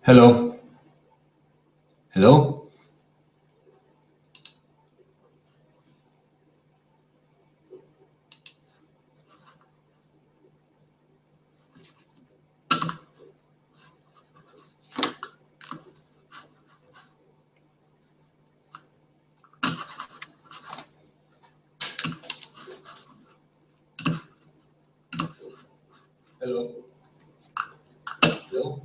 Hello. Hello. Hello. Hello.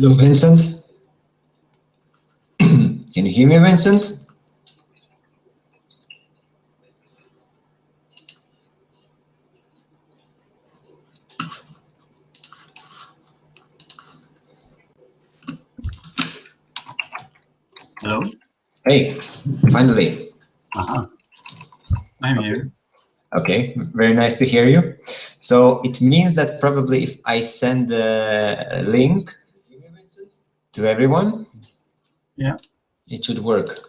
Hello, Vincent. Can you hear me, Vincent? Hello? Hey, finally. I'm here. Okay, very nice to hear you. So it means that probably if I send the link to everyone, Yeah, it should work.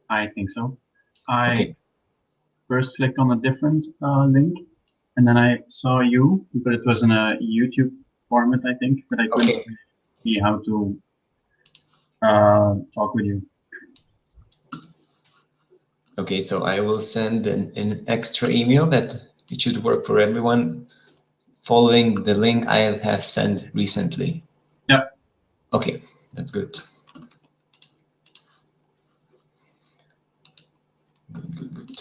I think so. I Okay. first clicked on a different link, and then I saw you, but it was in a YouTube format, I think, but I couldn't see how to talk with you. Okay, so I will send an extra email that it should work for everyone following the link I have sent recently. Yeah. Okay, that's good. Good.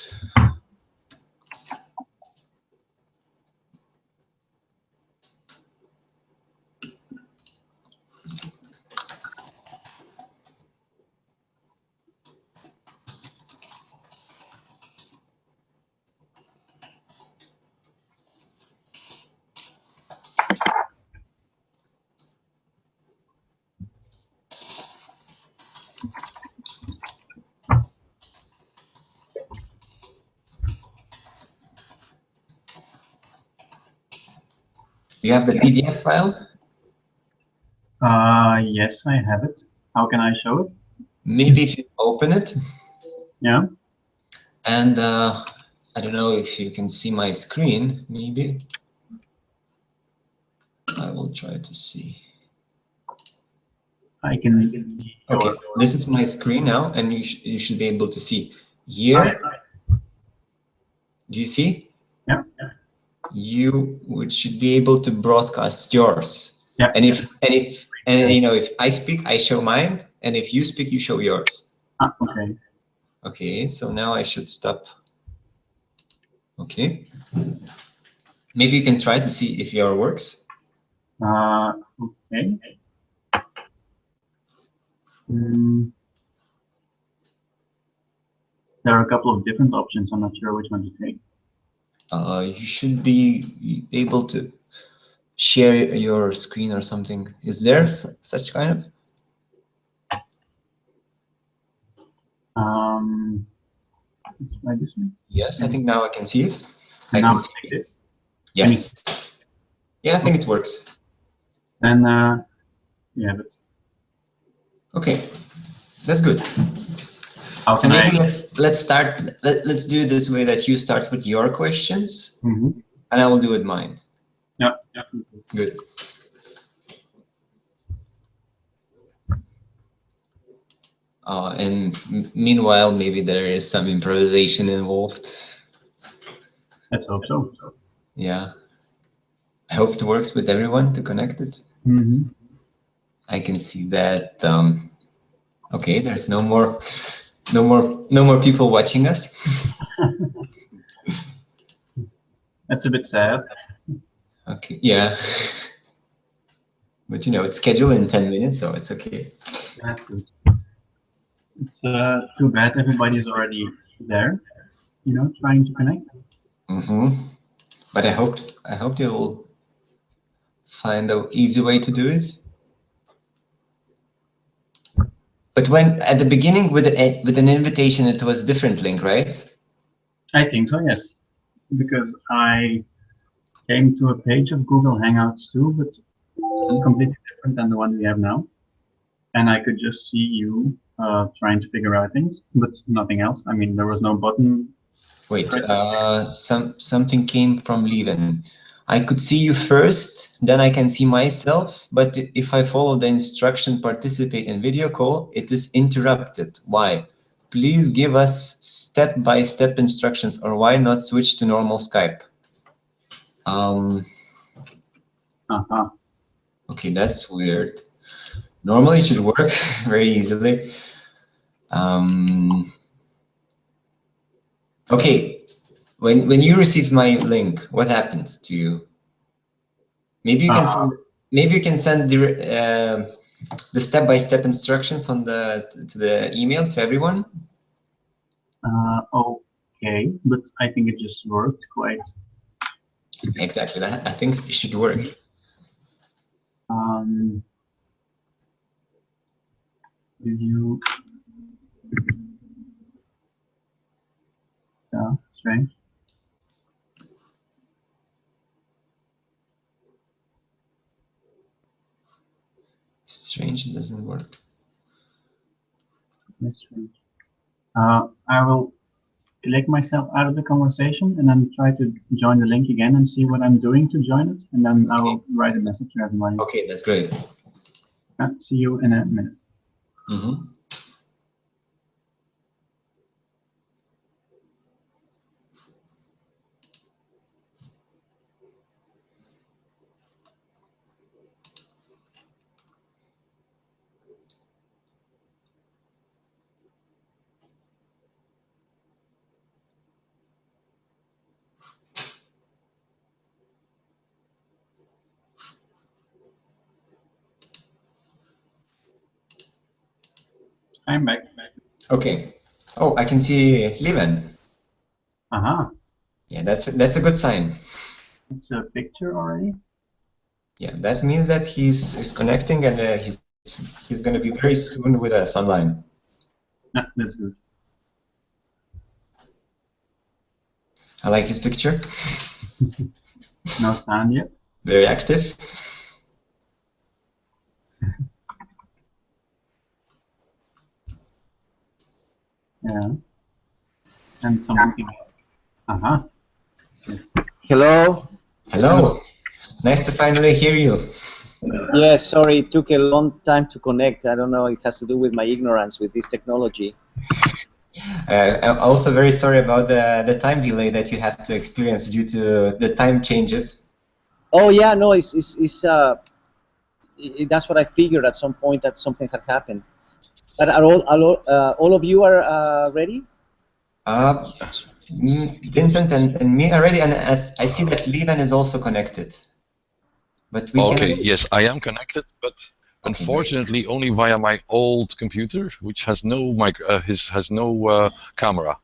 You have the PDF file? Yes, I have it. How can I show it? Maybe if you open it. Yeah. And I don't know if you can see my screen, maybe. I will try to see. I can. Okay, this is my screen now, and you should be able to see here. Do you see? Yeah. You should be able to broadcast yours. Yeah. And if you know, if I speak, I show mine, and if you speak, you show yours. Okay. Okay, so now I should stop. Okay. Maybe you can try to see if yours works. Okay. There are a couple of different options. I'm not sure which one to take. You should be able to share your screen or something. Is there such kind of? Let's try this one. Yes, I think now I can see it. I now can see like this. Yes. Yeah, I think it works. And yeah, but okay, that's good. How So can maybe I... let's start. Let's do it this way: that you start with your questions, Mm-hmm. and I will do with mine. Yeah, yeah. Good. And meanwhile, maybe there is some improvisation involved. Let's hope so. Yeah. I hope it works with everyone to connect it. Mm-hmm. I can see that. Okay, there's no more people watching us. That's a bit sad. Okay. Yeah. But you know, it's scheduled in 10 minutes, so it's okay. That's good. It's too bad everybody is already there, you know, trying to connect. Mm-hmm. But I hope you'll find an easy way to do it. But when at the beginning with an invitation, it was a different link, right? I think so, yes. Because I came to a page of Google Hangouts too, but completely different than the one we have now. And I could just see you trying to figure out things, but nothing else. I mean, there was no button. Wait, something came from Lieven. I could see you first, then I can see myself, but if I follow the instruction participate in video call, it is interrupted. Why? Please give us step-by-step instructions, or why not switch to normal Skype? Okay, that's weird. Normally it should work very easily. Okay. When you receive my link, what happens to you? Maybe you can send the step-by-step instructions on to the email to everyone. Okay, but I think it just worked quite. Exactly, I think it should work. Did you? Yeah, strange. Strange, it doesn't work. That's strange. I will click myself out of the conversation and then try to join the link again and see what I'm doing to join it, and then I will write a message to everybody. Okay, that's great. See you in a minute. Mm-hmm. I'm back. Okay. Oh, I can see Lieven. Yeah, that's a good sign. It's a picture already. Yeah, that means that he's connecting, and he's going to be very soon with us online. Yeah, that's good. I like his picture. No sound yet. Very active. Yeah. And something. Yes. Hello. Hello. Nice to finally hear you. Yes, sorry, it took a long time to connect. I don't know, it has to do with my ignorance with this technology. I'm also very sorry about the time delay that you have to experience due to the time changes. Oh yeah, no, that's what I figured at some point that something had happened. But are all of you are ready? Vincent and me are ready, and I see that Lieven is also connected. But we Okay, can. yes, I am connected, but unfortunately only via my old computer, which has no has no camera.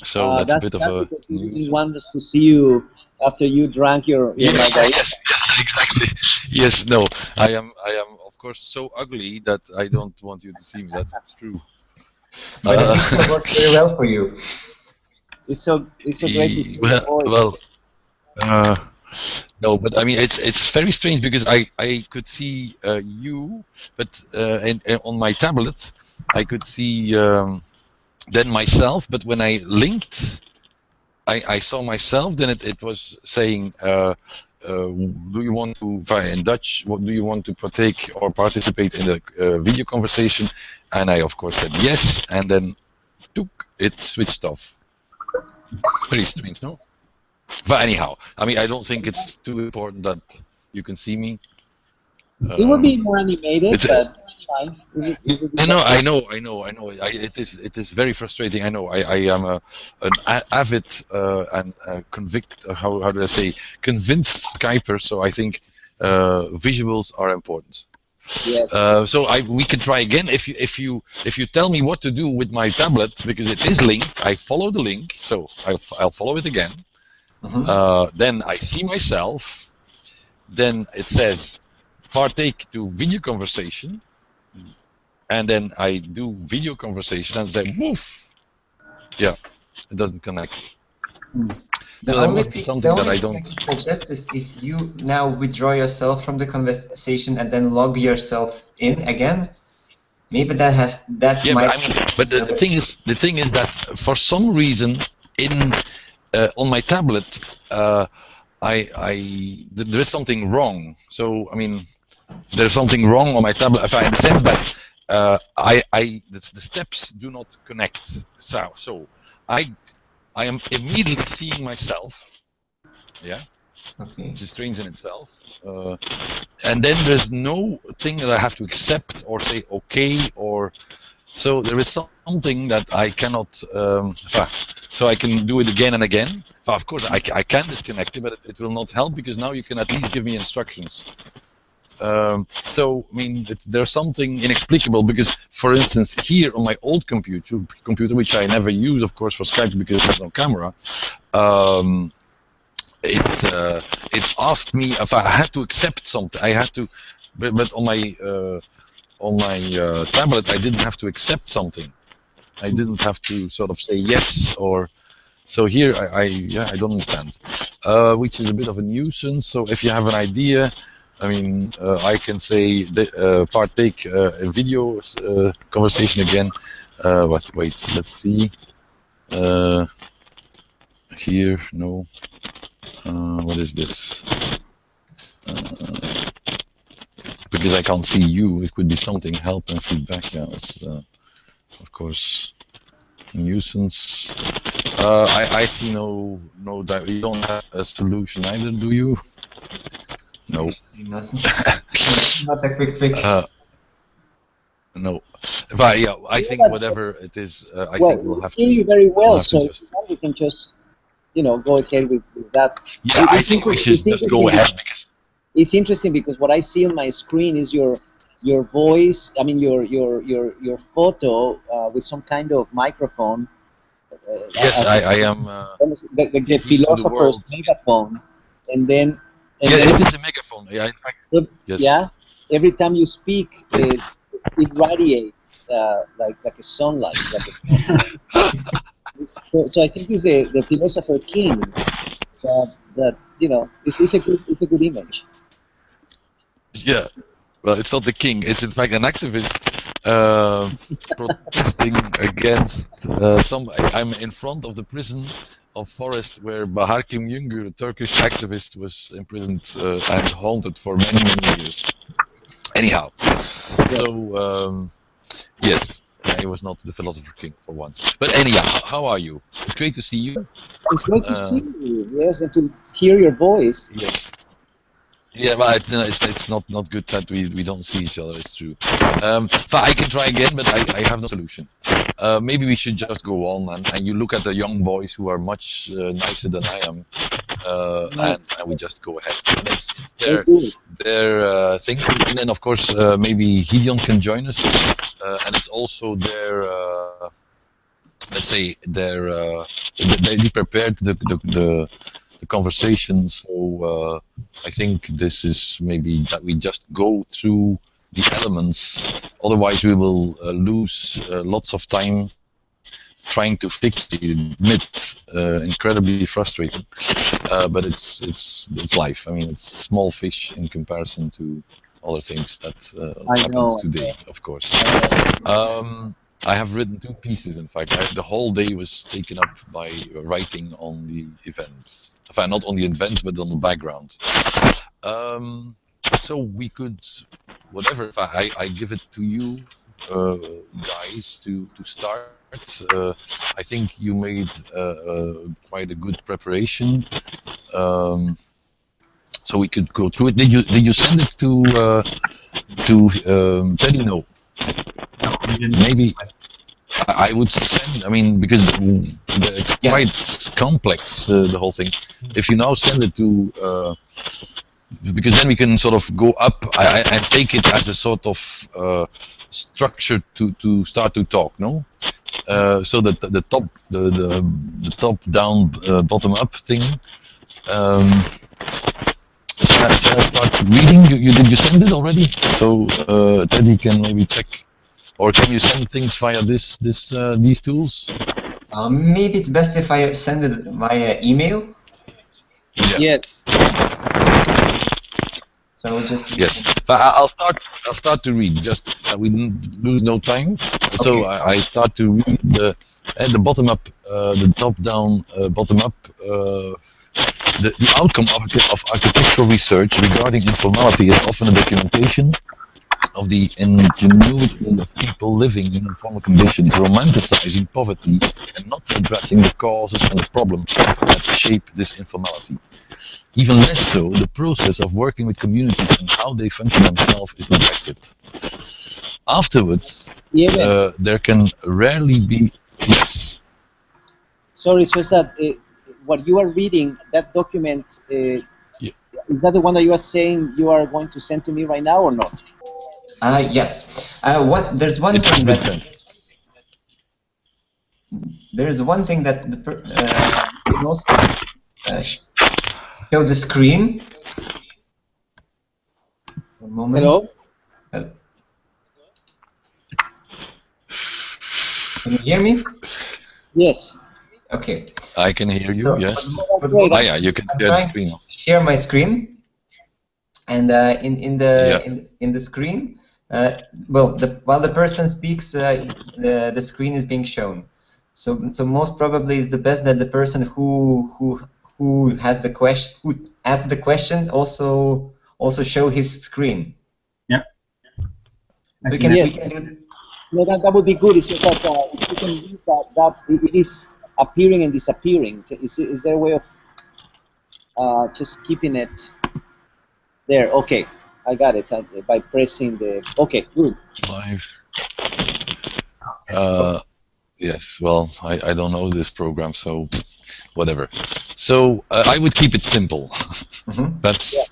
So that's a bit of a because we didn't want us to see you after you drank your margarita. Yes, exactly. Yes, no, I am of course so ugly that I don't want you to see me. That's true. But I think that works very well for you. It's so great to see your voice. Well, no, but I mean it's very strange because I could see you, but and on my tablet I could see then myself, but when I linked, I saw myself. Then it was saying, do you want to, in Dutch, what do you want to partake or participate in a video conversation? And I of course said yes, and then it switched off. Very strange, no? But anyhow, I mean, I don't think it's too important that you can see me. It would be more animated, but it's fine. I know. It is very frustrating. I know. I am an avid and how do I say, convinced Skyper. So I think visuals are important. Yes. So we can try again if you tell me what to do with my tablet, because it is linked. I follow the link, so I'll follow it again. Then I see myself. Then it says partake to video conversation, and then I do video conversation and say woof. Yeah, it doesn't connect. So there must be something that I don't. The only thing I can suggest is if you now withdraw yourself from the conversation and then log yourself in again. Maybe that has that. Yeah, might but the thing is that for some reason on my tablet there is something wrong. So I mean, there's something wrong on my tablet, in the sense that the steps do not connect. So I am immediately seeing myself. Yeah. Okay. Which is strange in itself. And then there's no thing that I have to accept or say okay, or so there is something that I cannot. So I can do it again and again. Of course, I can disconnect it, but it will not help, because now you can at least give me instructions. So I mean, there's something inexplicable, because, for instance, here on my old computer, which I never use, of course, for Skype because there's no camera, it asked me if I had to accept something. I had to, but on my tablet, I didn't have to accept something. I didn't have to sort of say yes or. So here, I don't understand, which is a bit of a nuisance. So if you have an idea, I mean, I can say partake in video conversation again. Wait, let's see. Here, no. What is this? Because I can't see you, it could be something. Help and feedback. Yeah, it's of course nuisance. I see no. You don't have a solution either, do you? No. Not a quick fix. No. But yeah, I think whatever it is, I think we'll have to. I hear you very well, we'll so we can just, go ahead with that. Yeah, I think we should just go ahead, because it's interesting, because what I see on my screen is your voice. I mean, your photo with some kind of microphone. Yes, I am. The philosopher's megaphone, and then. It is a megaphone. Yeah, in fact. Yes. Yeah, every time you speak, it radiates like a sunlight. So I think it's the philosopher king. That it's a good image. Yeah, well, it's not the king. It's in fact an activist protesting against I'm in front of the prison of Forest, where Bahar Kim Yungur, a Turkish activist, was imprisoned and haunted for many years. Anyhow, so yes, it was not the philosopher king for once. But anyhow, how are you? It's great to see you. It's great to see you. Yes, and to hear your voice. Yes. Yeah, but it's not good that we don't see each other. It's true. I can try again, but I have no solution. Maybe we should just go on and you look at the young boys who are much nicer than I am, and we just go ahead. And it's Very good. their thing, and then of course maybe Gideon can join us, and it's also their let's say their they prepared the conversation. So I think this is maybe that we just go through the elements. Otherwise, we will lose lots of time trying to fix it. Incredibly frustrating. But it's life. I mean, it's small fish in comparison to other things that happens today, of course. I have written 2 pieces, in fact. The whole day was taken up by writing on the events. Enfin, not on the events, but on the background. So we could, whatever, if I give it to you guys to start. I think you made quite a good preparation. So we could go through it. Did you send it to Teddy? No. Maybe I would send. I mean, because it's quite complex, the whole thing. If you now send it to, because then we can sort of go up and take it as a sort of structure to start to talk. No, so that the top down bottom up thing. Shall I start reading? Did you send it already? So Teddy can maybe check. Or can you send things via these tools? Maybe it's best if I send it via email. Yeah. Yes. So just yes. I'll start to read. Just we lose no time. Okay. So I start to read the bottom up, the top down, bottom up. The outcome of architectural research regarding informality is often a documentation of the ingenuity of people living in informal conditions, romanticizing poverty and not addressing the causes and the problems that shape this informality. Even less so, the process of working with communities and how they function themselves is neglected. Afterwards, there can rarely be... Yes? Sorry, so is that what you are reading, that document, is that the one that you are saying you are going to send to me right now or not? Yes. There's one thing that you can also show the screen. One moment. Hello? Can you hear me? Yes. Okay. I can hear you. So, yes. Yeah, you can share the screen. Share my screen, and in the screen. While the person speaks, the screen is being shown. So most probably it's the best that the person who has the question, who asks the question, also show his screen. Yeah. So we can do. No, that would be good. It's just that if you can read that it is appearing and disappearing. Is there a way of just keeping it there? Okay. I got it by pressing the. Okay, good. Live. Yes. Well, I don't know this program, so whatever. So I would keep it simple. Mm-hmm. That's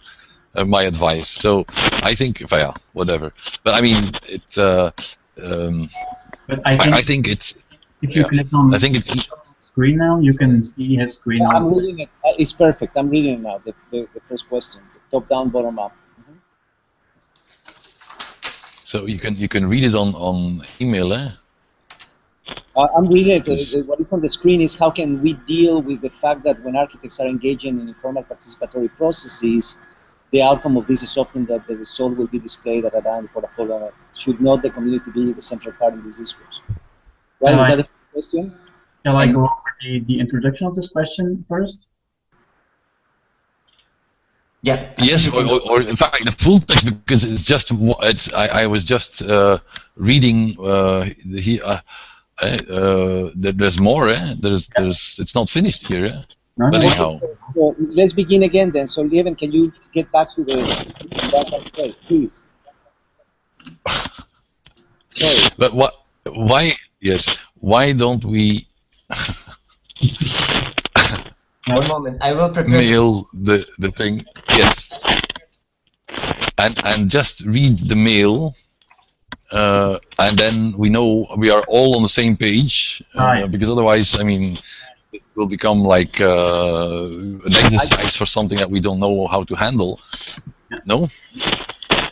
my advice. So I think, whatever. But I mean, it. But I think it's. If you click on. I think it's screen now. You can see his screen. Yeah, I'm reading it. It's perfect. I'm reading it now. The first question, the top down, bottom up. So you can read it on email, eh? I'm reading it. What is on the screen is how can we deal with the fact that when architects are engaging in informal participatory processes, the outcome of this is often that the result will be displayed at a portfolio. Should not the community be the central part in this discourse? Right? Is that the question? Shall I go over the introduction of this question first? Yeah. Yes, or in fact the full text, because it's just I was just reading there's more. It's not finished here. Eh? No, but anyhow. So let's begin again then. So Lieven, can you get back to that please? Sorry. But why? Yes. Why don't we? One moment, I will prepare. Mail the thing. Yes. And just read the mail, and then we know we are all on the same page, because otherwise, I mean, it will become like an exercise for something that we don't know how to handle. No?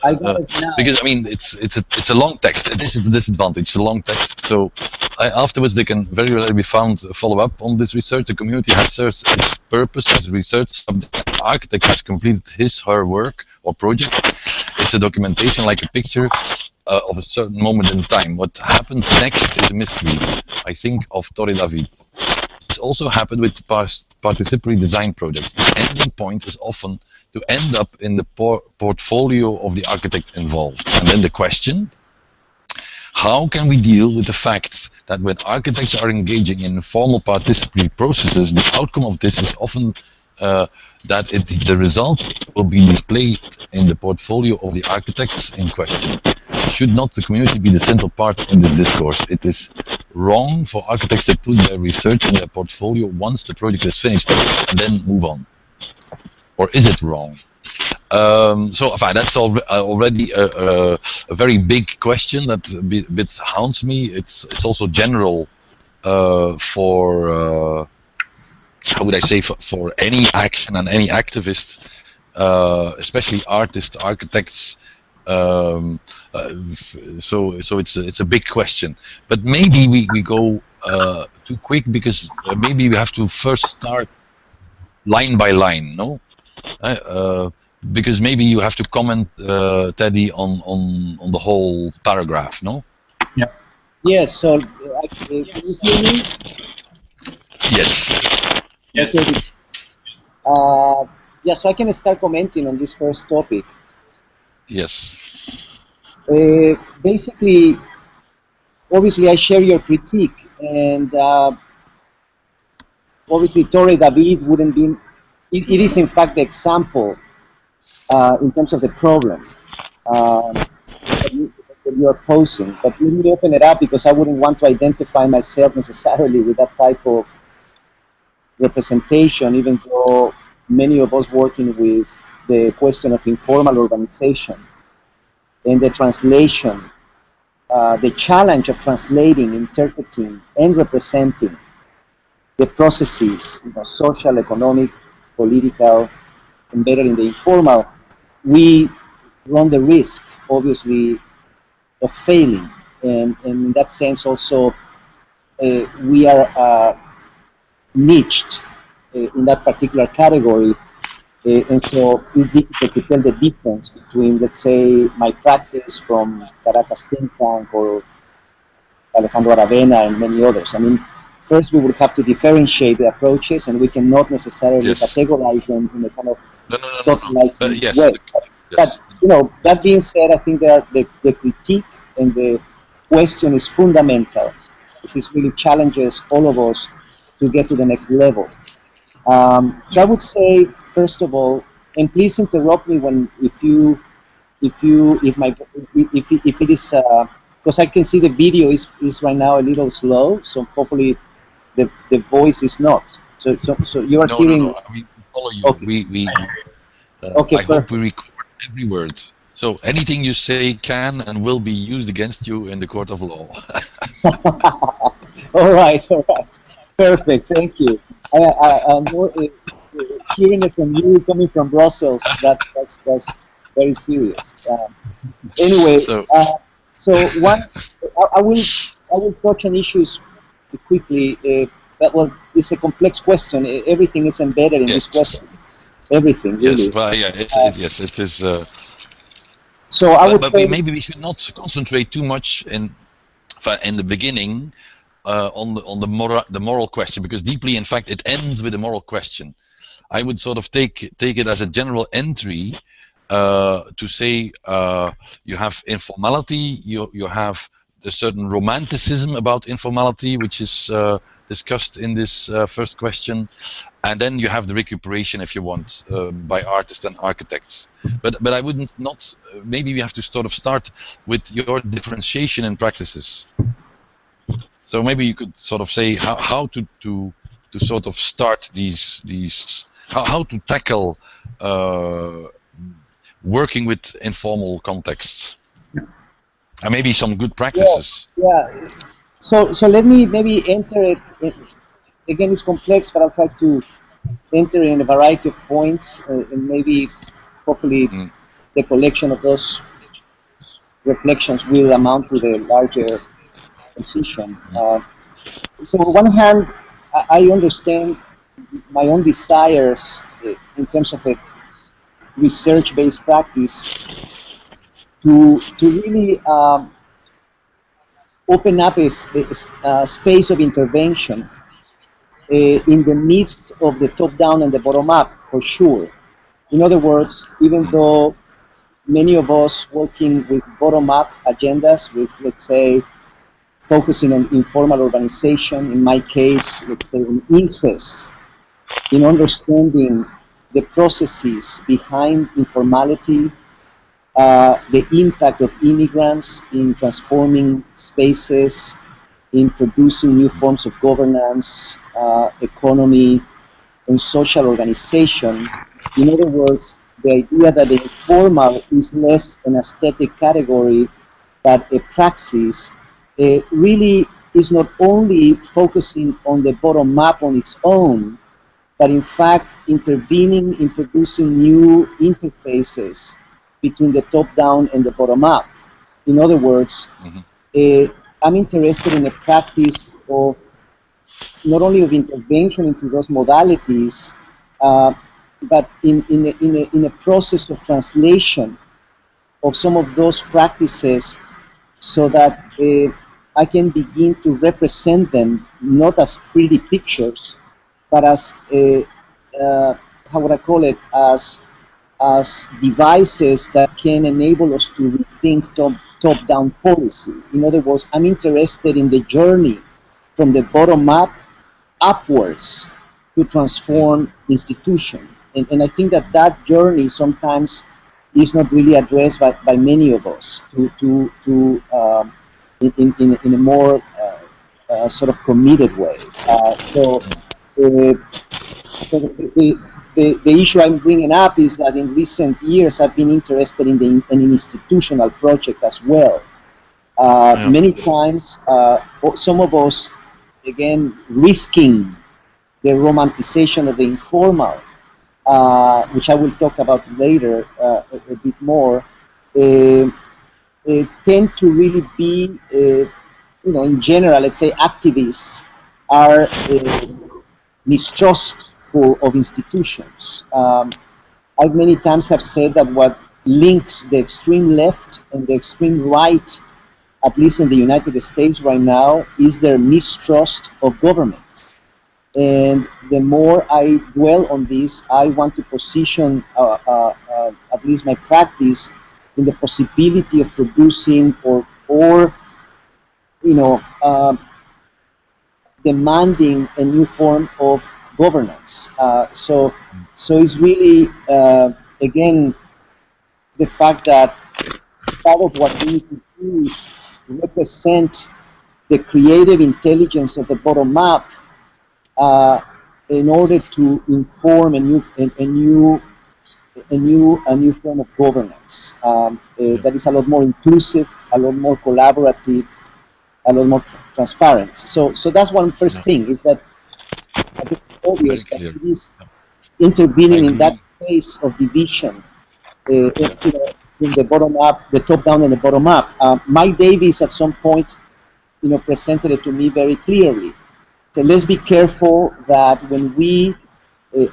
I got it now. Because I mean, it's a long text. This is the disadvantage. It's a long text. So afterwards, they can very rarely be found follow up on this research. The community has served its purpose as a research subject. The architect has completed his/her work or project. It's a documentation, like a picture of a certain moment in time. What happens next is a mystery. I think of Torre David. It's also happened with participatory design projects. The ending point is often to end up in the portfolio of the architect involved. And then the question, how can we deal with the fact that when architects are engaging in informal participatory processes, the outcome of this is often that the result will be displayed in the portfolio of the architects in question. Should not the community be the central part in this discourse? It is wrong for architects to put their research in their portfolio once the project is finished and then move on. Or is it wrong? So that's already a very big question that a bit haunts me. It's also general for how would I say, for any action and any activist, especially artists, architects. So it's a big question. But maybe we go too quick, because maybe we have to first start line by line, no? Because maybe you have to comment, Teddy, on the whole paragraph, no? Yeah. Yes. So, can you hear me? Yes. Yes. Okay. Yeah. So I can start commenting on this first topic. Yes. Basically, obviously, I share your critique, and obviously, Torre David wouldn't be. It is in fact the example in terms of the problem that you are posing. But let me open it up, because I wouldn't want to identify myself necessarily with that type of representation, even though many of us working with the question of informal urbanization and the translation, the challenge of translating, interpreting, and representing the processes, social, economic, political, embedded in the informal, we run the risk, obviously, of failing. And in that sense, also, we are niched in that particular category. And so it's difficult to tell the difference between, let's say, my practice from Caracas think tank or Alejandro Aravena and many others. I mean, first we would have to differentiate the approaches, and we cannot necessarily categorize them in a kind of totalizing way. But that being said, I think that the critique and the question is fundamental. This really challenges all of us to get to the next level. So I would say, first of all, and please interrupt me if it is, because I can see the video is right now a little slow, so hopefully the voice is not. So you are hearing. No, we follow you. Okay. I hope we record every word. So anything you say can and will be used against you in the court of law. All right. Perfect. Thank you. I'm more, hearing it from you coming from Brussels, that's very serious. Anyway, so one, I will touch on issues quickly. Well, it's a complex question. Everything is embedded in this question. Everything, really. Yes, well, yeah, yes, it is. So I would say maybe we should not concentrate too much in the beginning on the moral question, because deeply, in fact, it ends with a moral question. I would sort of take it as a general entry to say you have informality, you have a certain romanticism about informality, which is discussed in this first question, and then you have the recuperation, if you want, by artists and architects. But I wouldn't not. Maybe we have to sort of start with your differentiation in practices. So maybe you could sort of say how to to sort of start these how to tackle working with informal contexts, and maybe some good practices. Yeah. So let me maybe enter it. Again, it's complex, but I'll try to enter in a variety of points, and maybe, hopefully, the collection of those reflections will amount to the larger position. So on one hand, I understand my own desires in terms of a research-based practice to really open up a space of intervention in the midst of the top-down and the bottom-up, for sure. In other words, even though many of us working with bottom-up agendas, with, let's say, focusing on informal organization, in my case, let's say, an interest in understanding the processes behind informality, the impact of immigrants in transforming spaces, in producing new forms of governance, economy, and social organization. In other words, the idea that the informal is less an aesthetic category, but a praxis, really is not only focusing on the bottom-up on its own, but in fact intervening in producing new interfaces between the top-down and the bottom-up. In other words, I'm interested in a practice of not only of intervention into those modalities, but in a process of translation of some of those practices, so that I can begin to represent them not as pretty pictures, but as how would I call it, as devices that can enable us to rethink top-down policy. In other words, I'm interested in the journey from the bottom up upwards to transform institutions. And I think that that journey sometimes is not really addressed by many of us in a more sort of committed way. So the issue I'm bringing up is that in recent years I've been interested in an institutional project as well. Many times, some of us, again, risking the romanticization of the informal, which I will talk about later a bit more, tend to really be, in general, let's say, activists are mistrustful of institutions. I many times have said that what links the extreme left and the extreme right, at least in the United States right now, is their mistrust of government. And the more I dwell on this, I want to position at least my practice in the possibility of producing or demanding a new form of governance. So it's really, again, the fact that part of what we need to do is represent the creative intelligence of the bottom up in order to inform a new form of governance that is a lot more inclusive, a lot more collaborative, a lot more transparent. So that's one first thing, is that it's obvious that it is intervening in that phase of division, in the bottom up, the top down, and the bottom up. Mike Davis at some point, presented it to me very clearly. So let's be careful that when we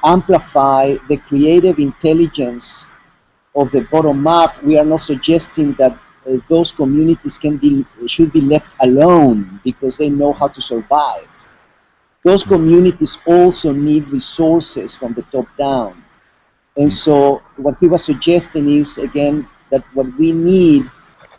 amplify the creative intelligence of the bottom up, we are not suggesting that those communities should be left alone because they know how to survive. Those communities also need resources from the top down. And so what he was suggesting is, again, that what we need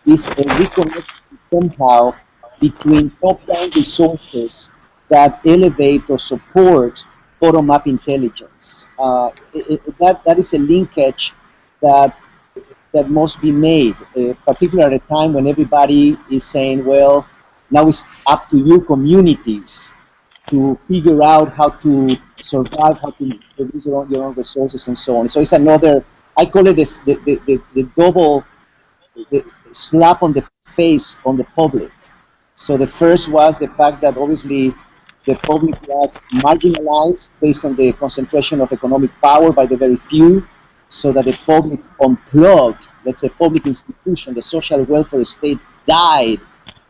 is a reconnection somehow between top-down resources that elevate or support bottom-up intelligence. That is a linkage that must be made, particularly at a time when everybody is saying, well, now it's up to you communities to figure out how to survive, how to produce your own resources, and so on. So it's another, I call it this, the double slap on the face on the public. So the first was the fact that obviously the public was marginalized based on the concentration of economic power by the very few, so that the public unplugged, let's say, public institution, the social welfare state died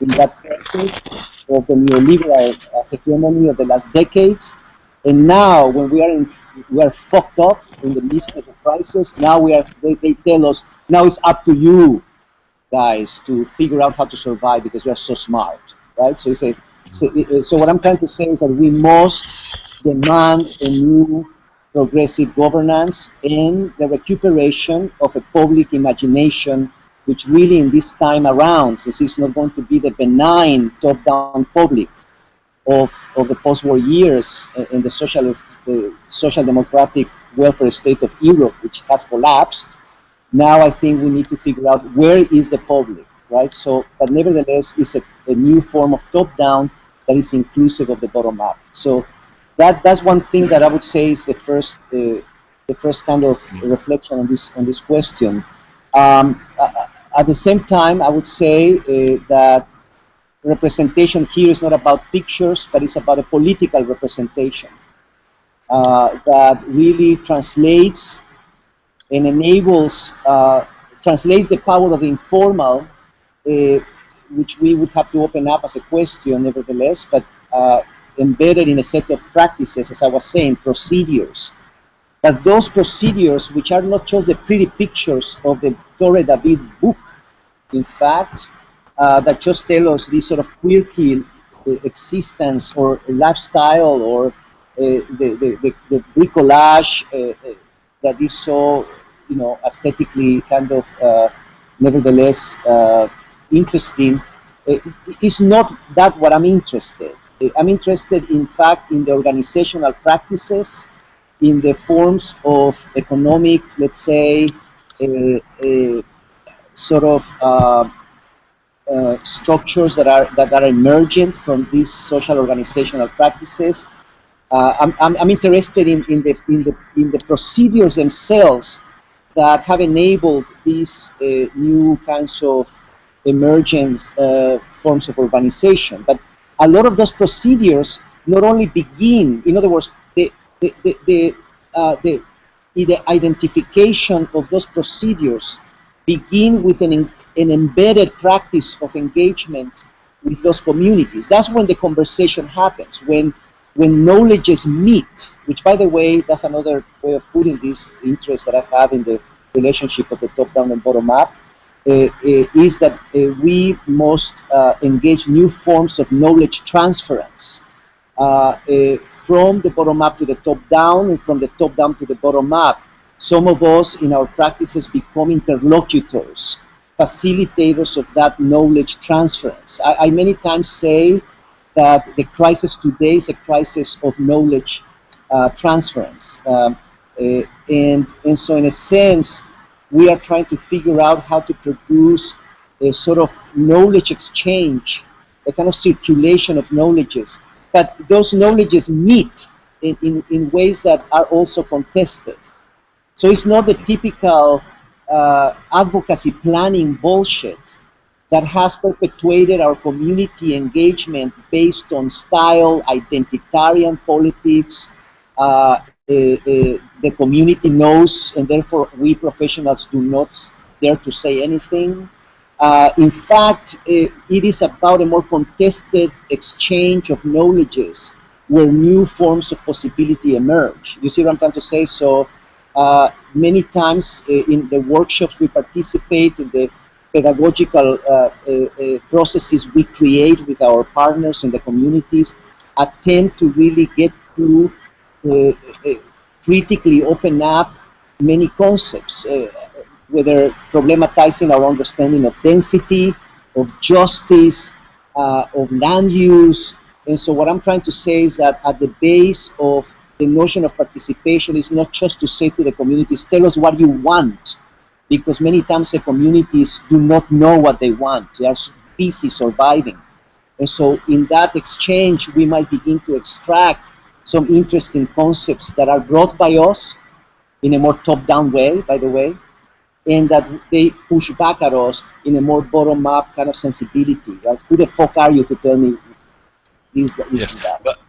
in that process of the neoliberal hegemony of the last decades. And now, when we are fucked up in the midst of the crisis, now they tell us, now it's up to you guys to figure out how to survive because we are so smart, right? So so what I'm trying to say is that we must demand a new progressive governance and the recuperation of a public imagination, which really in this time around, since it's not going to be the benign top-down public of the post-war years in the social democratic welfare state of Europe, which has collapsed. Now I think we need to figure out where is the public, right? So, but nevertheless, it's a new form of top-down that is inclusive of the bottom-up. So that's one thing that I would say is the first kind of reflection on this question. At the same time, I would say that representation here is not about pictures, but it's about a political representation that really translates and enables, translates the power of the informal, which we would have to open up as a question nevertheless, but embedded in a set of practices, as I was saying, procedures. But those procedures, which are not just the pretty pictures of the Torre David book, in fact, that just tell us this sort of quirky existence or lifestyle or the bricolage that is so, you know, aesthetically kind of nevertheless interesting. It's not that what I'm interested. I'm interested, in fact, in the organizational practices, in the forms of economic, let's say, sort of structures that are emergent from these social organizational practices. I'm interested in the procedures themselves that have enabled these new kinds of emergent forms of urbanization. But a lot of those procedures not only begin, in other words, the identification of those procedures begin with an embedded practice of engagement with those communities. That's when the conversation happens, when knowledges meet, which, by the way, that's another way of putting this interest that I have in the relationship of the top-down and bottom-up, is that we must engage new forms of knowledge transference from the bottom-up to the top-down and from the top-down to the bottom-up. Some of us in our practices become interlocutors, facilitators of that knowledge transference. I many times say that the crisis today is a crisis of knowledge transference. And so in a sense, we are trying to figure out how to produce a sort of knowledge exchange, a kind of circulation of knowledges. But those knowledges meet in ways that are also contested. So it's not the typical advocacy planning bullshit that has perpetuated our community engagement based on style, identitarian politics. The community knows, and therefore we professionals do not dare to say anything. In fact, it is about a more contested exchange of knowledges where new forms of possibility emerge. You see what I'm trying to say? So many times in the workshops we participate, in the pedagogical processes we create with our partners in the communities, attempt to really get to critically open up many concepts, whether problematizing our understanding of density, of justice, of land use. And so what I'm trying to say is that at the base of the notion of participation is not just to say to the communities, tell us what you want, because many times the communities do not know what they want. They are busy surviving. And so in that exchange, we might begin to extract some interesting concepts that are brought by us in a more top-down way, by the way, and that they push back at us in a more bottom-up kind of sensibility. Right? Who the fuck are you to tell me this, Yes, and that? but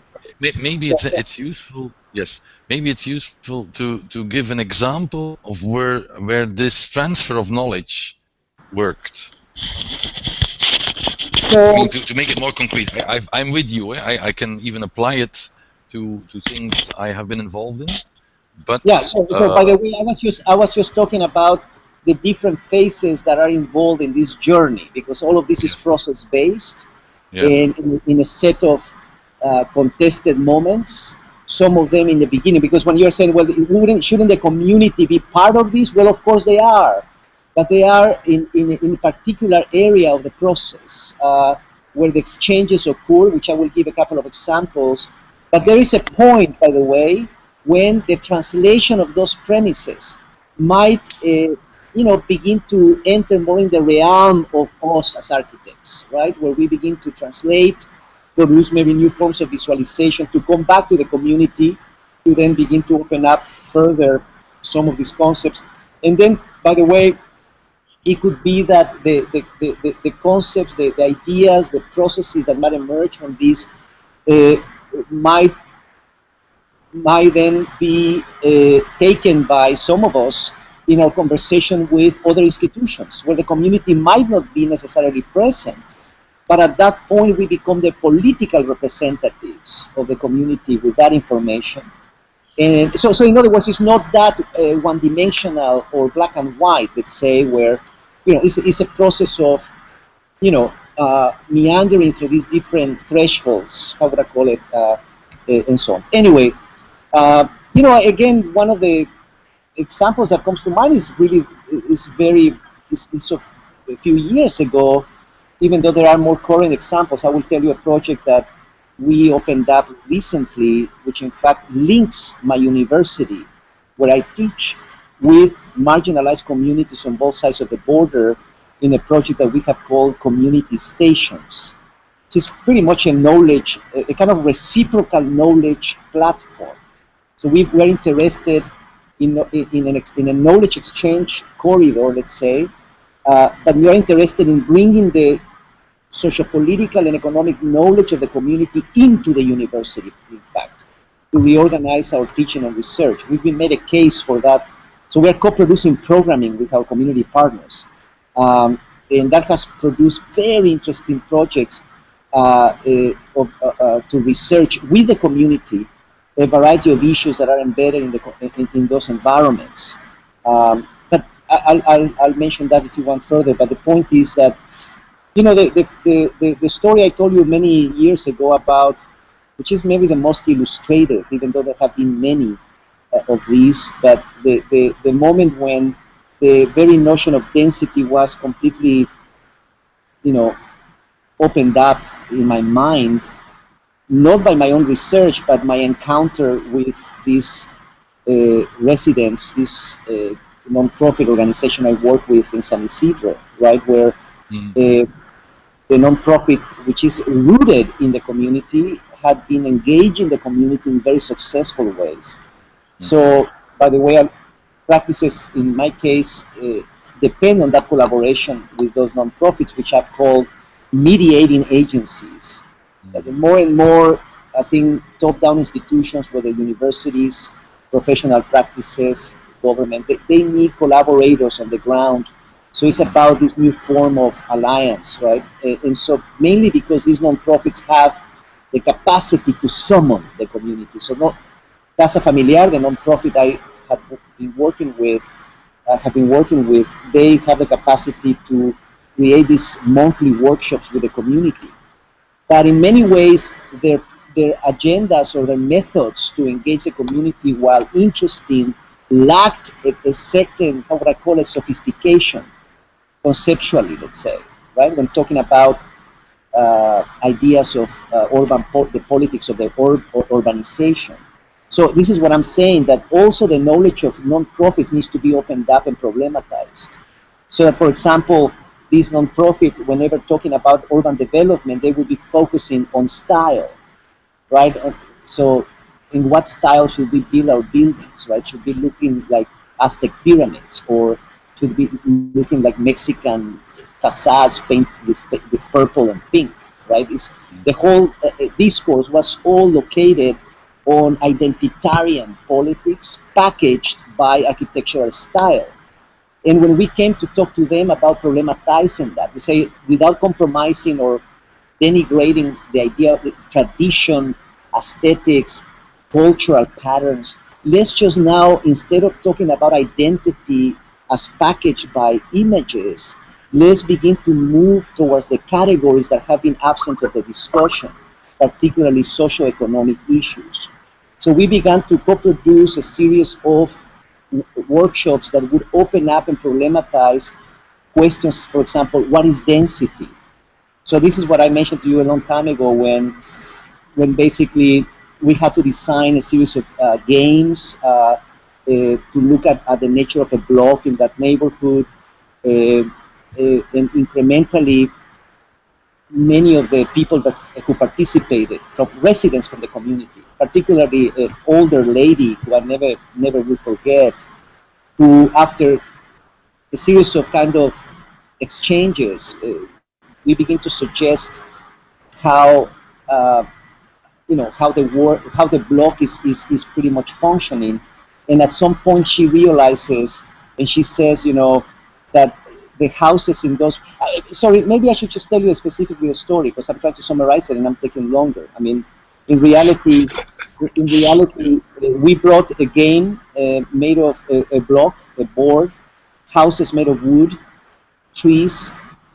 maybe it's useful. Yes, maybe it's useful to give an example of where this transfer of knowledge worked. I mean, to make it more concrete, I'm with you. I can even apply it to things I have been involved in. But yeah. So by the way, I was just talking about the different phases that are involved in this journey, because all of this is process based, and in a set of contested moments. Some of them in the beginning, because when you're saying, well, shouldn't the community be part of this? Well, of course they are, but they are in a particular area of the process where the exchanges occur, which I will give a couple of examples. But there is a point, by the way, when the translation of those premises might begin to enter more in the realm of us as architects, right? Where we begin to translate, produce maybe new forms of visualization, to come back to the community, to then begin to open up further some of these concepts. And then, by the way, it could be that the concepts, the ideas, the processes that might emerge from this might then be taken by some of us in our conversation with other institutions, where the community might not be necessarily present. But at that point, we become the political representatives of the community with that information. And so in other words, it's not that one-dimensional or black and white, let's say, where, it's a process of, meandering through these different thresholds, how would I call it, and so on. Anyway, again, one of the examples that comes to mind is of a few years ago. Even though there are more current examples, I will tell you a project that we opened up recently, which in fact links my university, where I teach, with marginalized communities on both sides of the border, in a project that we have called Community Stations, which is pretty much a kind of reciprocal knowledge platform. So we're interested in a knowledge exchange corridor, let's say, but we are interested in bringing the socio-political and economic knowledge of the community into the university, in fact, to reorganize our teaching and research. We've made a case for that. So we're co-producing programming with our community partners. And that has produced very interesting projects to research with the community a variety of issues that are embedded in those environments. But I'll mention that if you want further. But the point is that, the story I told you many years ago about, which is maybe the most illustrative, even though there have been many of these, but the moment when the very notion of density was completely, opened up in my mind, not by my own research, but my encounter with these residents, this non-profit organization I work with in San Isidro, right, where the non-profit, which is rooted in the community, had been engaging the community in very successful ways. So, by the way, practices in my case depend on that collaboration with those non-profits, which I've called mediating agencies. That more and more, I think, top-down institutions, whether universities, professional practices, government, they need collaborators on the ground. So it's about this new form of alliance, right? And so mainly because these non-profits have the capacity to summon the community. So not Casa Familiar, the non-profit I have been working with, they have the capacity to create these monthly workshops with the community. But in many ways, their agendas or their methods to engage the community, while interesting, lacked a certain, how would I call it, sophistication, conceptually, let's say, right? When talking about ideas of the politics of the urbanization. So this is what I'm saying, that also the knowledge of non-profits needs to be opened up and problematized. So that, for example, this nonprofit, whenever talking about urban development, they would be focusing on style, right? So in what style should we build our buildings, right? Should be looking like Aztec pyramids, or should be looking like Mexican facades painted with purple and pink, right? The whole discourse was all located on identitarian politics packaged by architectural style. And when we came to talk to them about problematizing that, we say, without compromising or denigrating the idea of the tradition, aesthetics, cultural patterns, let's just now, instead of talking about identity as packaged by images, let's begin to move towards the categories that have been absent of the discussion, particularly socioeconomic issues. So we began to co-produce a series of workshops that would open up and problematize questions, for example, what is density? So this is what I mentioned to you a long time ago when basically we had to design a series of games to look at the nature of a block in that neighborhood, and incrementally many of the people who participated, from residents from the community, particularly an older lady who I never will forget, who after a series of kind of exchanges, we begin to suggest how how the block is pretty much functioning, and at some point she realizes and she says, that the houses in those. Sorry, maybe I should just tell you specifically the story because I'm trying to summarize it and I'm taking longer. I mean, in reality, we brought a game made of a block, a board, houses made of wood, trees,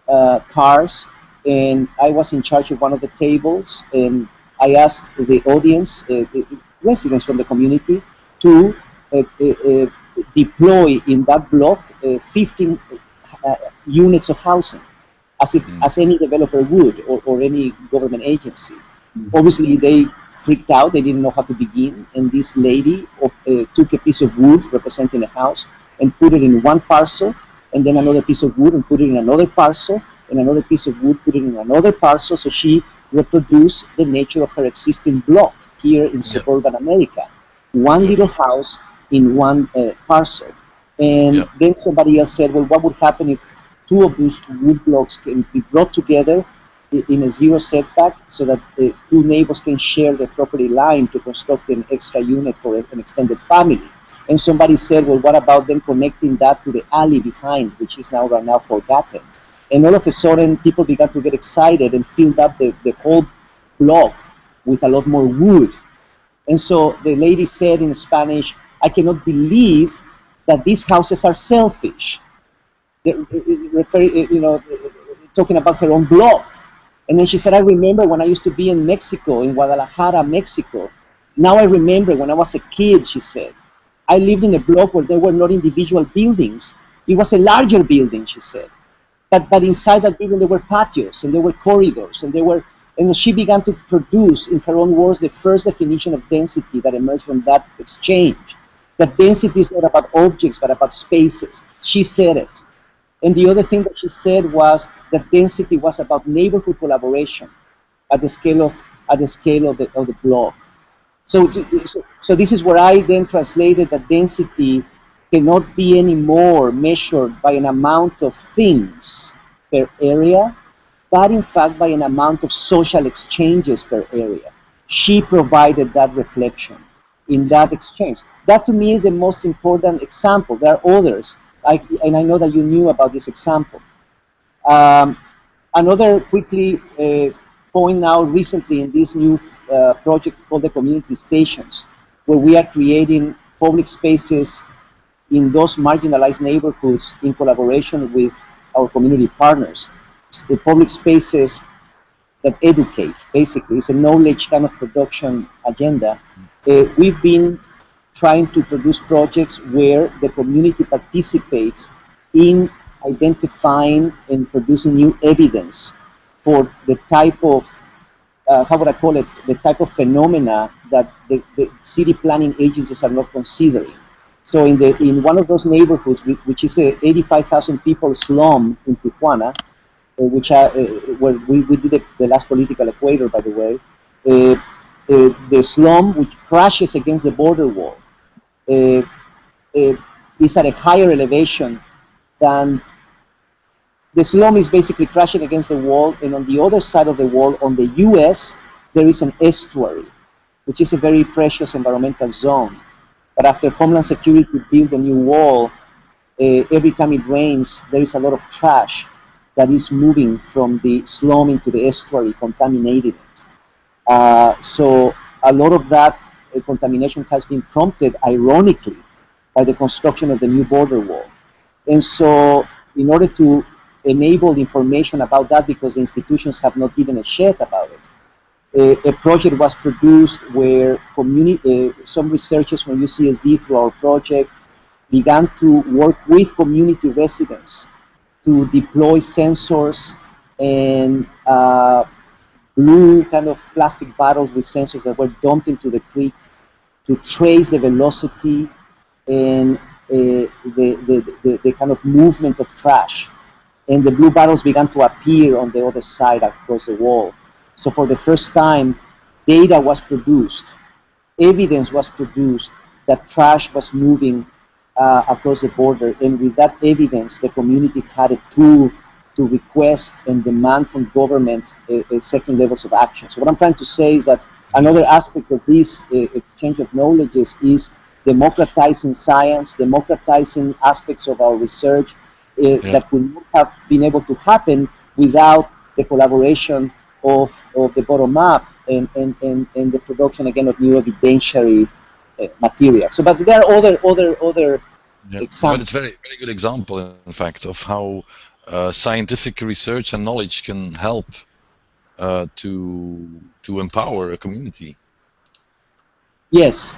cars, and I was in charge of one of the tables, and I asked the audience, residents from the community, to deploy in that block 15 units of housing, as any developer would, or any government agency. Obviously, they freaked out. They didn't know how to begin, and this lady took a piece of wood representing a house and put it in one parcel, and then another piece of wood and put it in another parcel, and another piece of wood put it in another parcel. So she reproduced the nature of her existing block here in suburban America. One little house in one parcel. And then somebody else said, well, what would happen if two of those wood blocks can be brought together in a zero setback so that the two neighbors can share the property line to construct an extra unit for an extended family? And somebody said, well, what about then connecting that to the alley behind, which is right now forgotten? And all of a sudden, people began to get excited and filled up the whole block with a lot more wood. And so the lady said in Spanish, I cannot believe that these houses are selfish. Talking about her own block. And then she said, I remember when I used to be in Mexico, in Guadalajara, Mexico. Now I remember when I was a kid, she said. I lived in a block where there were not individual buildings. It was a larger building, she said. But inside that building there were patios and there were corridors and she began to produce, in her own words, the first definition of density that emerged from that exchange. That density is not about objects but about spaces. She said it. And the other thing that she said was that density was about neighborhood collaboration at the scale of the block. So this is where I then translated that density cannot be anymore measured by an amount of things per area, but in fact by an amount of social exchanges per area. She provided that reflection in that exchange. That to me is the most important example. There are others, and I know that you knew about this example. Another quickly point now recently in this new project called the Community Stations, where we are creating public spaces in those marginalized neighborhoods in collaboration with our community partners. The public spaces that educate, basically. It's a knowledge kind of production agenda. We've been trying to produce projects where the community participates in identifying and producing new evidence for the type of, how would I call it, the type of phenomena that the city planning agencies are not considering. So in one of those neighborhoods, which is a 85,000 people slum in Tijuana, which where we did the last political equator, by the way, the slum, which crashes against the border wall, is at a higher elevation than the slum is basically crashing against the wall, and on the other side of the wall, on the US, there is an estuary, which is a very precious environmental zone. But after Homeland Security built a new wall, every time it rains, there is a lot of trash that is moving from the slum into the estuary, contaminating it. So a lot of that contamination has been prompted, ironically, by the construction of the new border wall. And so in order to enable information about that, because the institutions have not given a shit about it, a project was produced where some researchers from UCSD, through our project, began to work with community residents to deploy sensors and blue kind of plastic bottles with sensors that were dumped into the creek to trace the velocity and the kind of movement of trash. And the blue bottles began to appear on the other side across the wall. So for the first time, data was produced, evidence was produced that trash was moving across the border. And with that evidence, the community had a tool to request and demand from government certain levels of action. So what I'm trying to say is that another aspect of this exchange of knowledge is democratizing science, democratizing aspects of our research that would not have been able to happen without the collaboration of the bottom up and the production again of new evidentiary material. So, but there are other examples. But it's very good example, in fact, of how scientific research and knowledge can help to empower a community. Yes,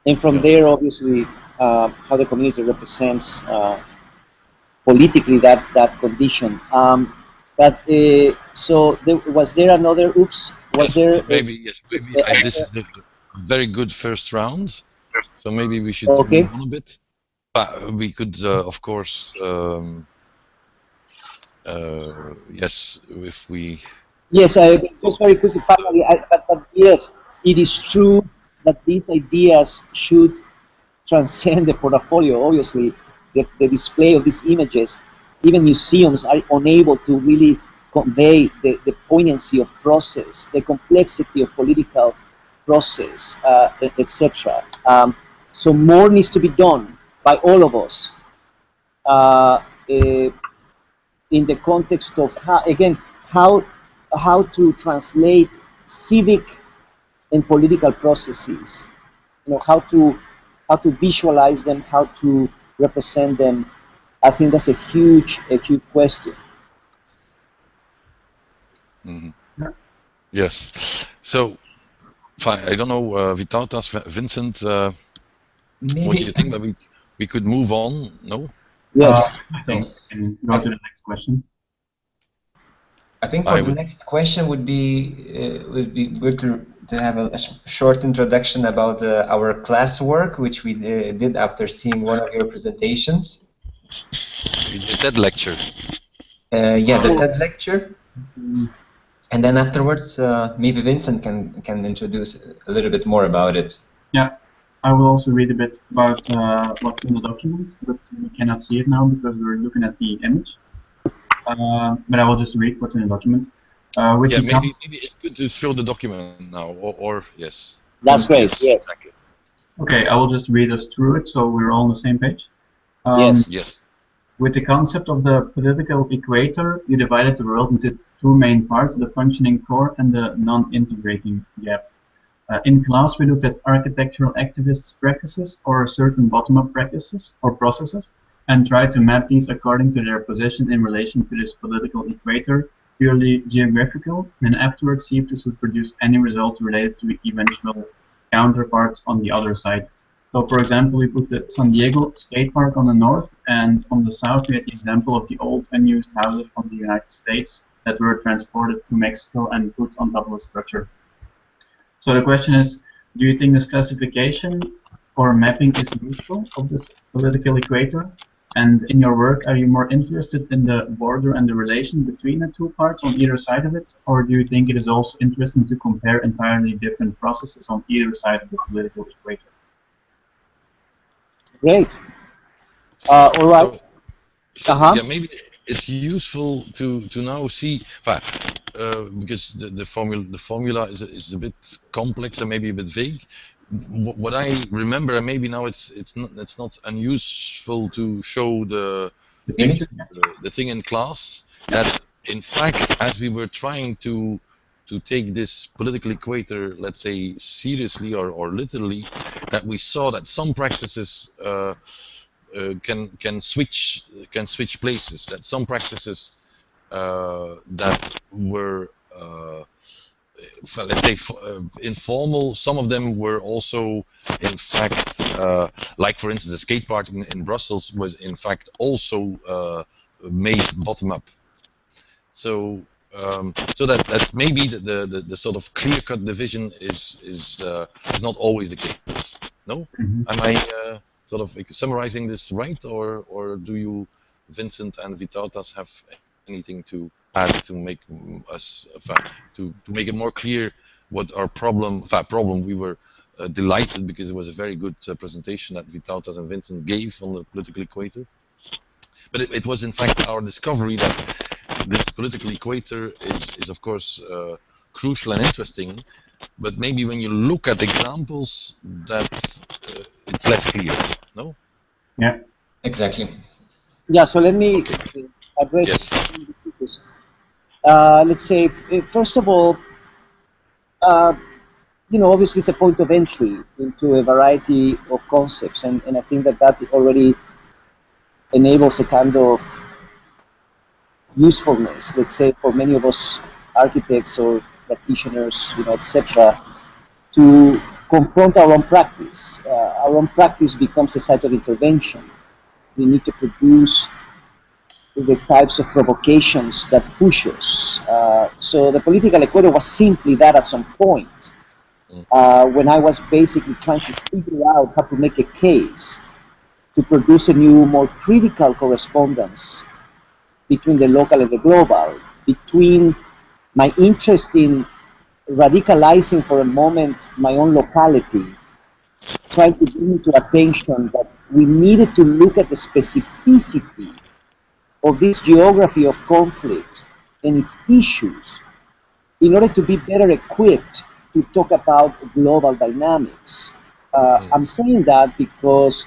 and from there, obviously, how the community represents politically that condition. But so was there another? Oops, was there? So maybe this is a very good first round. So maybe we should move on a bit. But we could, of course, yes, if we. Yes, just very quickly, finally, but yes, it is true that these ideas should transcend the portfolio. Obviously, the display of these images, even museums are unable to really convey the poignancy of process, the complexity of political process, etc. So more needs to be done by all of us in the context of how to translate civic and political processes. You know, how to visualize them, how to represent them. I think that's a huge question. Mm-hmm. Yes. So, I don't know, Vitautas, Vincent, what do you think? That we could move on? No. Yes. So can go to the next question. I think for the next question would be good to have a short introduction about our classwork, which we did after seeing one of your presentations. The TED lecture. Yeah, the TED lecture. And then afterwards, maybe Vincent can introduce a little bit more about it. Yeah, I will also read a bit about what's in the document, but we cannot see it now because we're looking at the image. But I will just read what's in the document. Maybe it's good to show the document now, or yes. That's great. Yes. Thank you. Okay, I will just read us through it so we're all on the same page. Yes. With the concept of the political equator, you divided the world into two main parts: the functioning core and the non-integrating gap. In class, we looked at architectural activists' practices or certain bottom-up practices or processes, and tried to map these according to their position in relation to this political equator, purely geographical, and afterwards see if this would produce any results related to eventual counterparts on the other side. So, for example, we put the San Diego State Park on the north, and on the south we had the example of the old unused houses from the United States that were transported to Mexico and put on top of a structure. So the question is, do you think this classification or mapping is useful of this political equator? And in your work, are you more interested in the border and the relation between the two parts on either side of it? Or do you think it is also interesting to compare entirely different processes on either side of the political equator? Great. All right. So yeah, maybe it's useful to now see, because the formula is a bit complex and maybe a bit vague. What I remember, and maybe now it's not unuseful to show the thing in class, that in fact, as we were trying to take this political equator, let's say, seriously or literally, that we saw that some practices can switch places. That some practices that were let's say informal, some of them were also in fact like for instance the skate park in Brussels was in fact also made bottom up. So that maybe the sort of clear-cut division is not always the case. No? Am I sort of summarizing this right, or do you, Vincent and Vytautas, have anything to add to make us to make it more clear what our problem? We were delighted because it was a very good presentation that Vytautas and Vincent gave on the political equator. But it was in fact our discovery that this political equator is of course crucial and interesting, but maybe when you look at examples that it's less clear, no? Yeah. Exactly. Yeah, so let me address Yes. let's say, first of all, obviously it's a point of entry into a variety of concepts, and I think that already enables a kind of usefulness, let's say, for many of us architects or practitioners, etc., to confront our own practice. Our own practice becomes a site of intervention. We need to produce the types of provocations that push us. So the political equator was simply that at some point, when I was basically trying to figure out how to make a case to produce a new, more critical correspondence between the local and the global, between my interest in radicalizing for a moment my own locality, trying to bring into attention that we needed to look at the specificity of this geography of conflict and its issues in order to be better equipped to talk about global dynamics. I'm saying that because,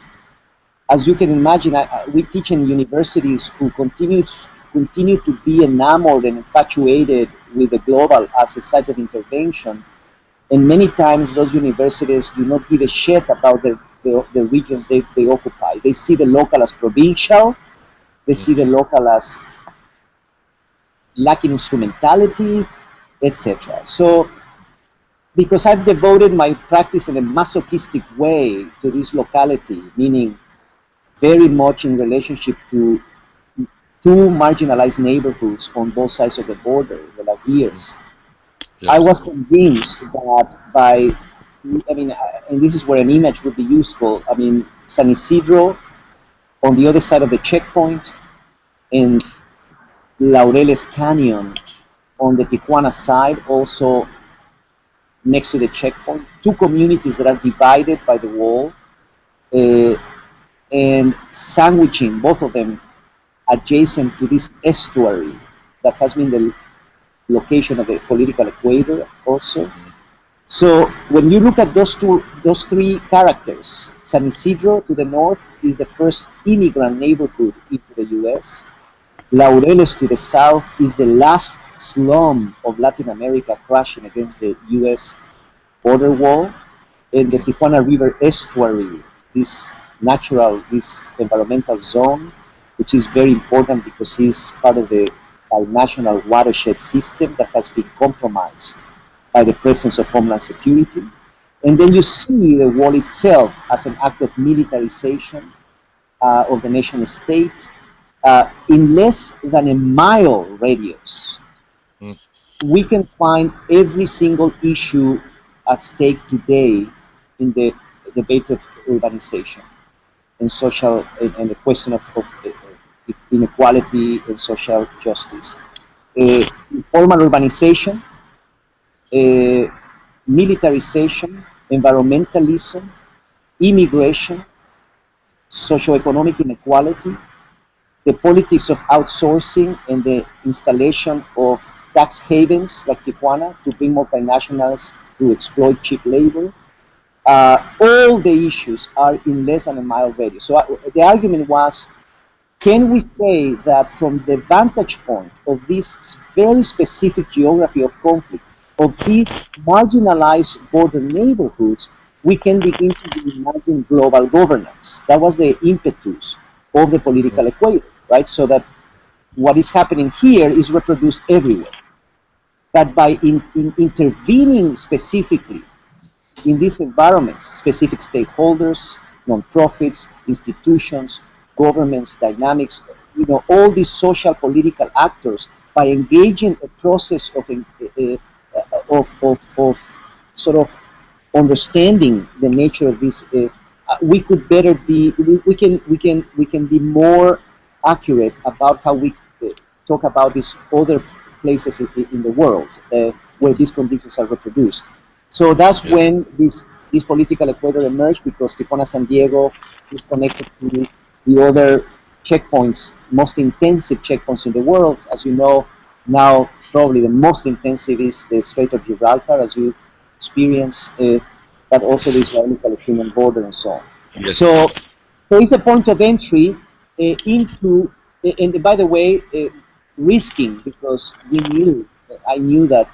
as you can imagine, we teach in universities who continue to be enamored and infatuated with the global as a site of intervention, and many times those universities do not give a shit about the regions they occupy. They see the local as provincial, they see the local as lacking instrumentality, etc. So, because I've devoted my practice in a masochistic way to this locality, meaning very much in relationship to two marginalized neighborhoods on both sides of the border in the last years, yes. I was convinced that and this is where an image would be useful, San Isidro on the other side of the checkpoint, and Laureles Canyon on the Tijuana side, also next to the checkpoint, two communities that are divided by the wall, and sandwiching both of them adjacent to this estuary that has been the location of the political equator also. So when you look at those three characters, San Isidro to the north is the first immigrant neighborhood into the US. Laureles to the south is the last slum of Latin America crashing against the US border wall. And the Tijuana River estuary, this environmental zone, which is very important because it's part of the national watershed system that has been compromised by the presence of Homeland Security. And then you see the wall itself as an act of militarization of the nation state. In less than a mile radius, we can find every single issue at stake today in the debate of urbanization and social, and the question of inequality and social justice. Informal urbanization, militarization, environmentalism, immigration, socioeconomic inequality, the politics of outsourcing and the installation of tax havens like Tijuana to bring multinationals to exploit cheap labor. All the issues are in less than a mile radius. So the argument was, can we say that from the vantage point of this very specific geography of conflict, of these marginalized border neighborhoods, we can begin to imagine global governance? That was the impetus of the political equator, right? So that what is happening here is reproduced everywhere. But by intervening specifically in these environments, specific stakeholders, non-profits, institutions, governments, dynamics, all these social political actors, by engaging a process of sort of understanding the nature of this, we could better be, we can be more accurate about how we talk about these other places in the world where these conditions are reproduced. So that's when this political equator emerged, because Tijuana San Diego is connected to the other checkpoints, most intensive checkpoints in the world. As you know, now probably the most intensive is the Strait of Gibraltar, as you experience, but also the Israeli-Palestinian border and so on. Yes. So it's a point of entry into, and by the way, risking, because I knew that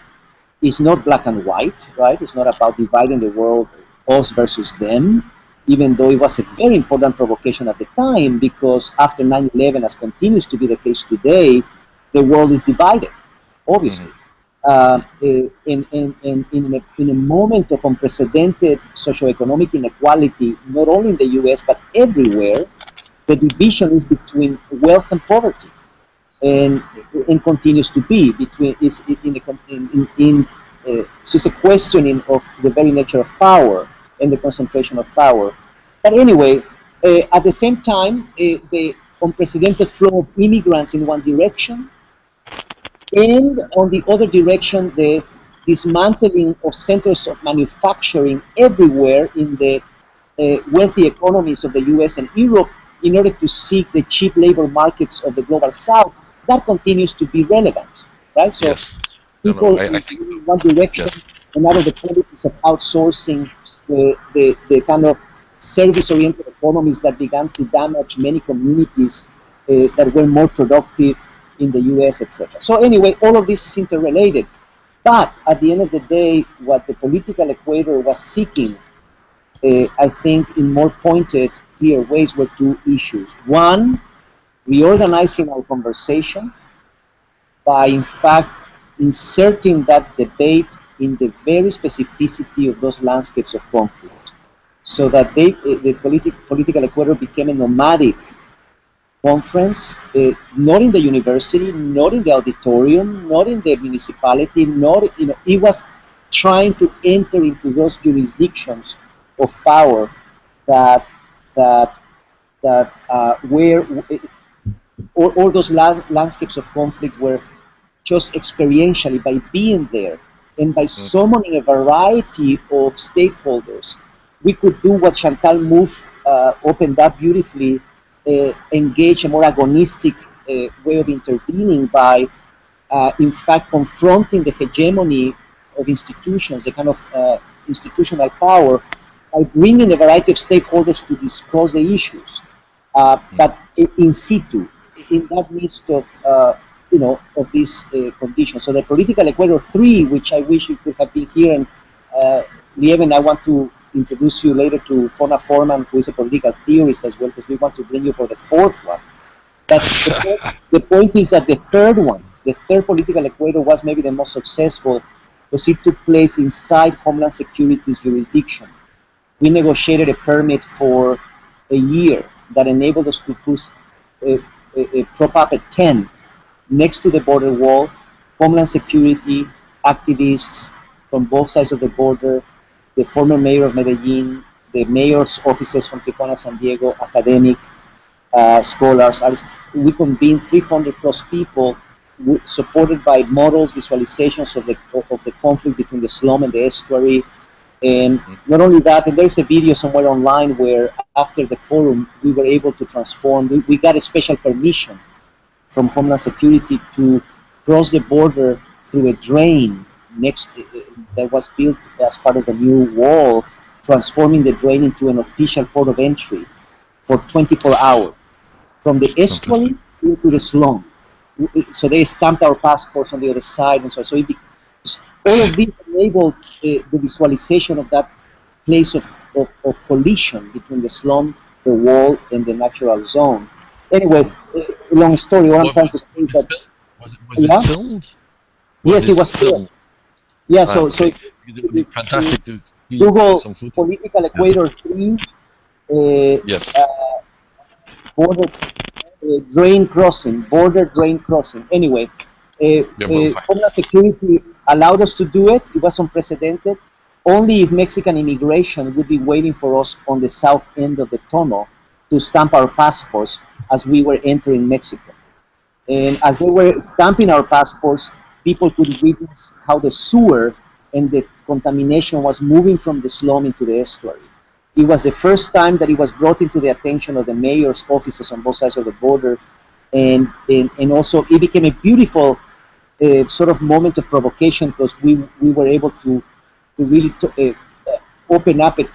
it's not black and white, right? It's not about dividing the world, us versus them, even though it was a very important provocation at the time, because after 9/11, as continues to be the case today, the world is divided, obviously. In a moment of unprecedented socioeconomic inequality, not only in the US, but everywhere, the division is between wealth and poverty. And continues to be between so it's a questioning of the very nature of power and the concentration of power. But anyway, at the same time, the unprecedented flow of immigrants in one direction, and on the other direction, the dismantling of centers of manufacturing everywhere in the wealthy economies of the US and Europe in order to seek the cheap labor markets of the global South. That continues to be relevant, right? So people I think in one direction, and out of the politics of outsourcing, the kind of service-oriented economies that began to damage many communities that were more productive in the US, etc. So anyway, all of this is interrelated. But at the end of the day, what the political equator was seeking, I think in more pointed, clear ways, were two issues. One, reorganizing our conversation by, in fact, inserting that debate in the very specificity of those landscapes of conflict, so that the political equator became a nomadic conference, not in the university, not in the auditorium, not in the municipality, it was trying to enter into those jurisdictions of power that where all those landscapes of conflict were just experientially, by being there and by summoning a variety of stakeholders, we could do what Chantal Mouffe opened up beautifully, engage a more agonistic way of intervening by, in fact, confronting the hegemony of institutions, the kind of institutional power, by bringing a variety of stakeholders to discuss the issues, but in situ, in that midst of, of these conditions. So the political equator 3, which I wish you could have been here, and Lieven, I want to introduce you later to Fona Foreman, who is a political theorist as well, because we want to bring you for the 4th one. But the point is that the 3rd one, the 3rd political equator, was maybe the most successful, because it took place inside Homeland Security's jurisdiction. We negotiated a permit for a year that enabled us to put prop up a tent next to the border wall. Homeland Security activists from both sides of the border, the former mayor of Medellin, the mayor's offices from Tijuana, San Diego, academic, scholars, artists. We convened 300 plus people, supported by models, visualizations of the conflict between the slum and the estuary. And not only that, and there's a video somewhere online where after the forum, we were able to transform, we got a special permission from Homeland Security to cross the border through a drain that was built as part of the new wall, transforming the drain into an official port of entry for 24 hours, from the estuary into the slum. So they stamped our passports on the other side, and so all of this enabled the visualization of that place of collision between the slum, the wall, and the natural zone. Anyway, long story. What I'm trying to say is that was it filmed? Yes, it was filmed. Yeah, so it would be fantastic to Google some footage. Political Equator 3. Yes. Border drain crossing. Anyway, Homeland Security allowed us to do it. It was unprecedented. Only if Mexican immigration would be waiting for us on the south end of the tunnel to stamp our passports as we were entering Mexico. And as they were stamping our passports, people could witness how the sewer and the contamination was moving from the slum into the estuary. It was the first time that it was brought into the attention of the mayor's offices on both sides of the border, and also it became a beautiful sort of moment of provocation, because we were able to really open up a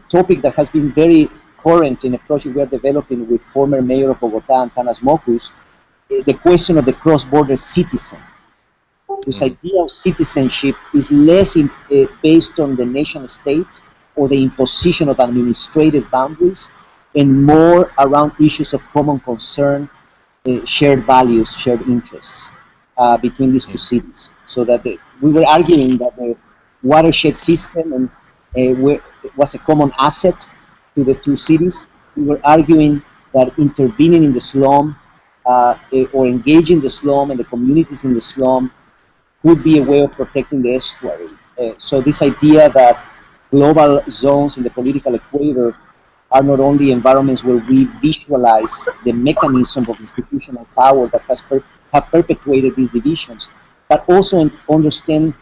topic that has been very current in a project we are developing with former mayor of Bogotá, Antanas Mocus, the question of the cross-border citizen. This idea of citizenship is less based on the nation state or the imposition of administrative boundaries, and more around issues of common concern, shared values, shared interests between these two cities. So that we were arguing that the watershed system was a common asset to the two cities. We were arguing that intervening in the slum or engaging the slum and the communities in the slum would be a way of protecting the estuary. So this idea that global zones in the political equator are not only environments where we visualize the mechanism of institutional power that have perpetuated these divisions, but also understand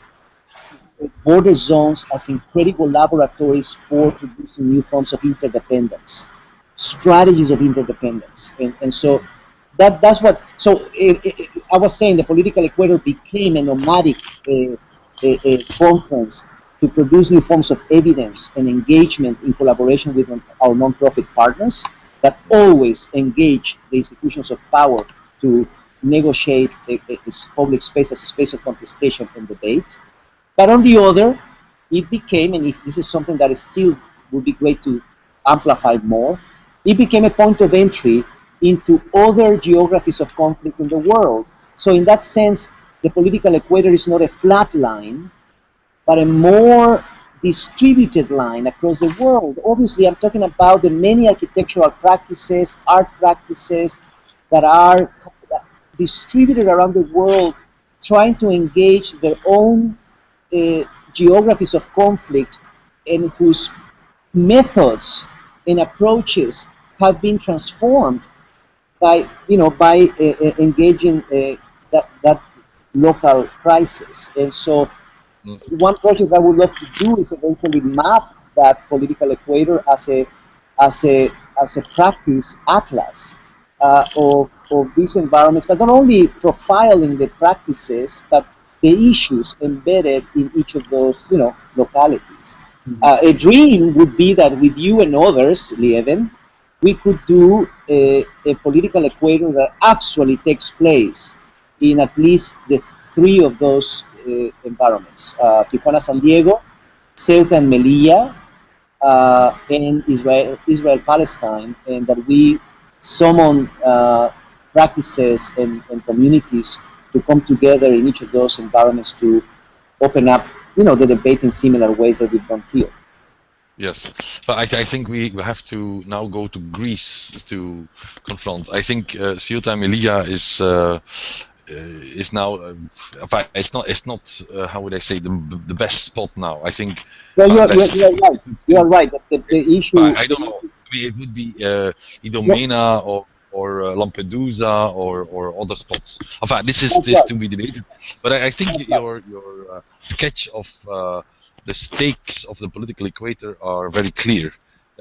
border zones as incredible laboratories for producing new forms of interdependence, strategies of interdependence. And so that's what, so I was saying the political equator became a nomadic conference to produce new forms of evidence and engagement in collaboration with our nonprofit partners that always engage the institutions of power to negotiate this public space as a space of contestation and debate. But on the other, it became, and if this is something that is still would be great to amplify more, it became a point of entry into other geographies of conflict in the world. So in that sense, the political equator is not a flat line, but a more distributed line across the world. Obviously, I'm talking about the many architectural practices, art practices that are distributed around the world, trying to engage their own geographies of conflict, and whose methods and approaches have been transformed by, engaging that local crisis. And so one project I would love to do is eventually map that political equator as a practice atlas of these environments, but not only profiling the practices, but the issues embedded in each of those, localities. A dream would be that with you and others, Lieven, we could do a political equator that actually takes place in at least the 3 of those environments: Tijuana, San Diego, Ceuta and Melilla, and Israel, Palestine, and that we summon practices and communities to come together in each of those environments to open up, the debate in similar ways that we've done here. Yes, but I think we have to now go to Greece to confront. I think Ceuta and Melilla is now. It's not. How would I say the best spot now? I think. No, you're right. You're right. The issue. I don't know. I mean, it would be Idomena or Lampedusa or other spots. Enfin, this is to be debated. But I think your sketch of the stakes of the political equator are very clear.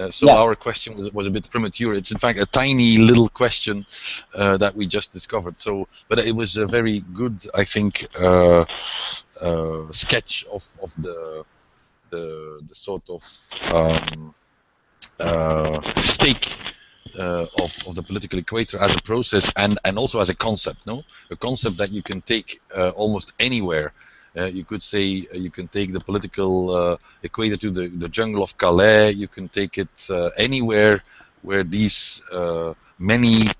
So our question was a bit premature. It's in fact a tiny little question that we just discovered. So, but it was a very good, I think, sketch of the sort of stake of the political equator as a process and also as a concept. No, a concept that you can take almost anywhere. You could say you can take the political equator to the jungle of Calais. You can take it anywhere where these many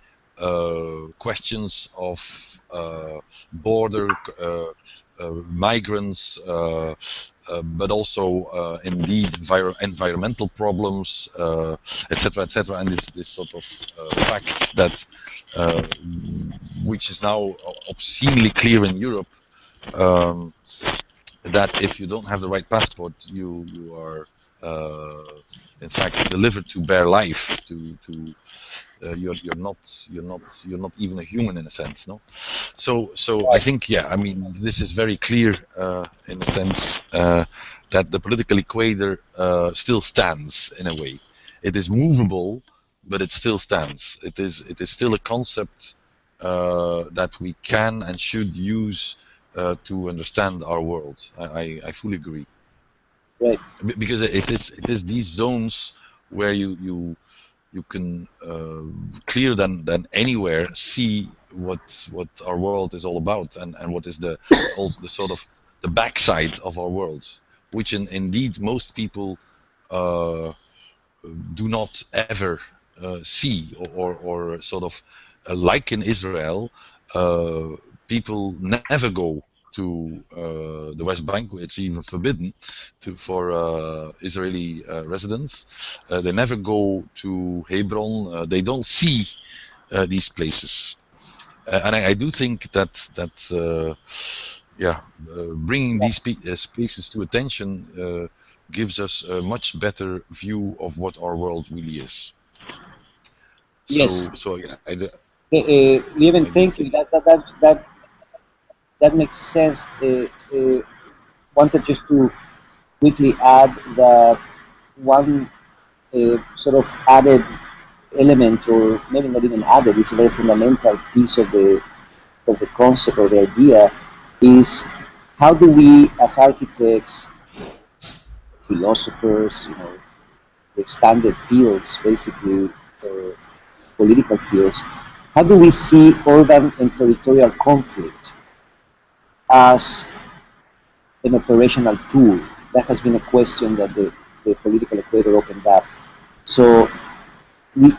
questions of border migrants, but also indeed environmental problems, etc., etc., and this sort of fact that which is now obscenely clear in Europe. That if you don't have the right passport, you are in fact delivered to bare life. You're not even a human in a sense, no. So I think I mean this is very clear in a sense that the political equator still stands in a way. It is movable, but it still stands. It is still a concept that we can and should use to understand our world. I fully agree. Right. Because it is these zones where you can clearer than anywhere see what our world is all about and what is the sort of the backside of our world, which indeed most people do not ever see or sort of like in Israel. People never go to the West Bank. It's even forbidden for Israeli residents. They never go to Hebron. They don't see these places. And I do think that bringing these spaces to attention gives us a much better view of what our world really is. Yes. So yeah, Lieven, thank you. That makes sense. Wanted just to quickly add that one sort of added element, or maybe not even added, it's a very fundamental piece of the concept or the idea, is how do we as architects, philosophers, expanded fields, basically political fields, how do we see urban and territorial conflict as an operational tool? That has been a question that the political equator opened up. So it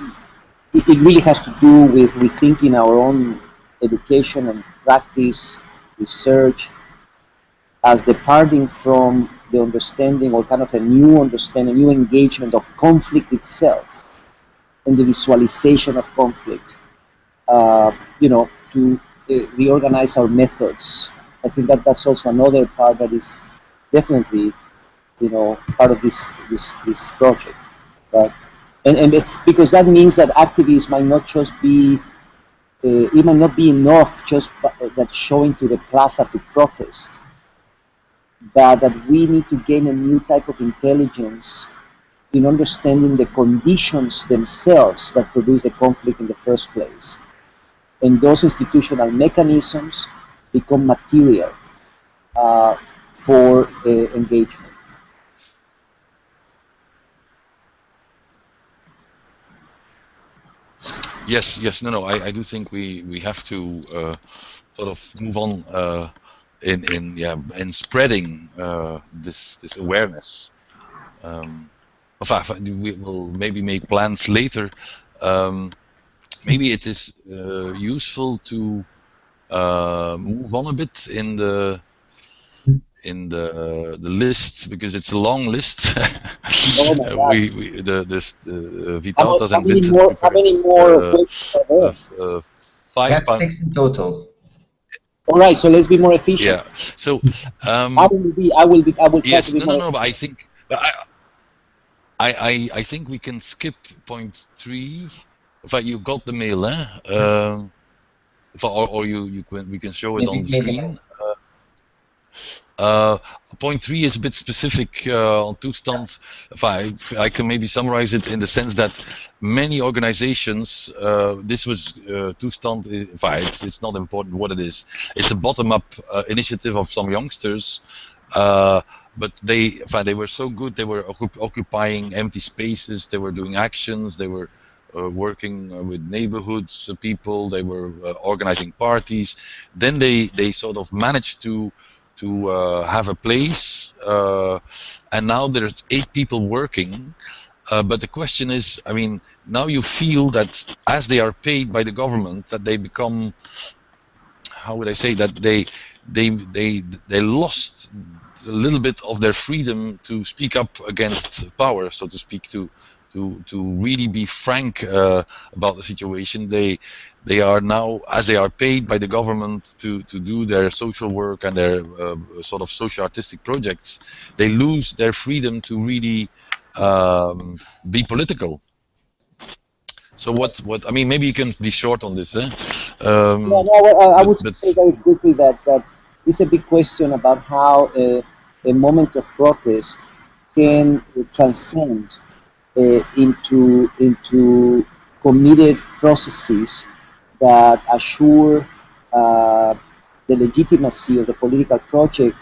really has to do with rethinking our own education and practice, research, as departing from the understanding or kind of a new understanding, new engagement of conflict itself and the visualization of conflict, to reorganize our methods. I think that's also another part that is definitely, part of this project, right? And because that means that activists might not just be, it might not be enough just that showing to the plaza to protest, but that we need to gain a new type of intelligence in understanding the conditions themselves that produce the conflict in the first place. And those institutional mechanisms become material for engagement. Yes, no, I do think we have to sort of move on in spreading this awareness. We will maybe make plans later. Maybe it is useful to move on a bit in the list, because it's a long list. Oh my God. Vitautas and Vincent how many more questions are there? 5 6 in total. All right, so let's be more efficient. Yeah. So I will try yes, to be no, more. but I think, I think we can skip point 3. In fact, you got the mail, eh? Or we can show it on the screen. Point 3 is a bit specific on toestand. I can maybe summarize it in the sense that many organizations, this was toestand, it's not important what it is. It's a bottom-up initiative of some youngsters, but they were so good. They were occupying empty spaces. They were doing actions. They were working with neighborhoods people. They were organizing parties. Then they sort of managed to have a place, and now there's 8 people working. But the question is, I mean, now you feel that as they are paid by the government, that they become, how would I say, that they lost a little bit of their freedom to speak up against power, so to speak, to really be frank about the situation. They are now, as they are paid by the government to do their social work and their sort of social artistic projects, they lose their freedom to really be political. So what I mean, maybe you can be short on this, eh? I would say very quickly that it's a big question about how a moment of protest can transcend into committed processes that assure the legitimacy of the political project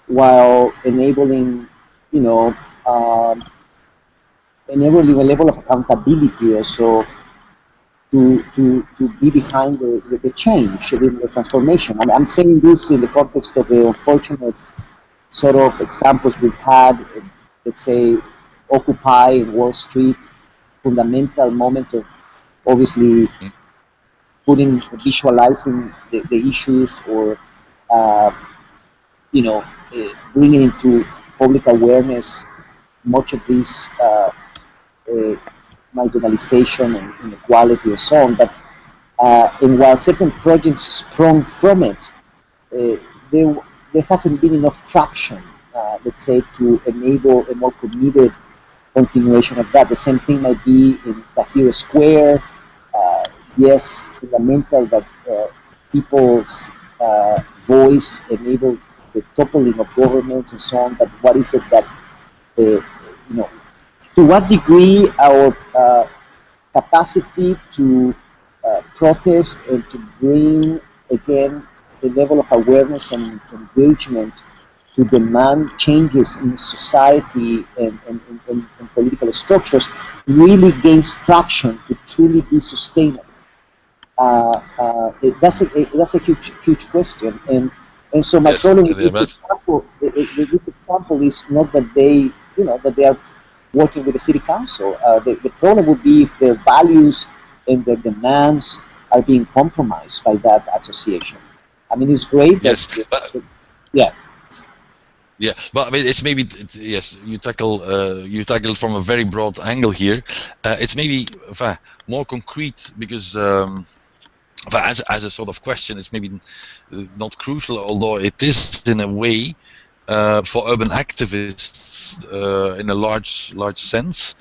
while enabling, enabling a level of accountability also to be behind the change, the transformation. I'm saying this in the context of the unfortunate sort of examples we've had, let's say, Occupy in Wall Street, fundamental moment of obviously visualizing the issues or, bringing into public awareness much of this marginalization and inequality and so on. But and while certain projects sprung from it, there hasn't been enough traction, let's say, to enable a more committed continuation of that. The same thing might be in Tahrir Square. Yes, fundamental that people's voice enable the toppling of governments and so on. But what is it that, to what degree our capacity to protest and to bring again a level of awareness and engagement to demand changes in society and political structures really gains traction to truly be sustainable. That's a huge question, and so my problem with this example is not that they are working with the city council. The problem would be if their values and their demands are being compromised by that association. I mean, it's great that yeah. Yeah, but I mean, yes. You tackle from a very broad angle here. It's maybe more concrete because as a sort of question, it's maybe not crucial, although it is in a way for urban activists in a large sense.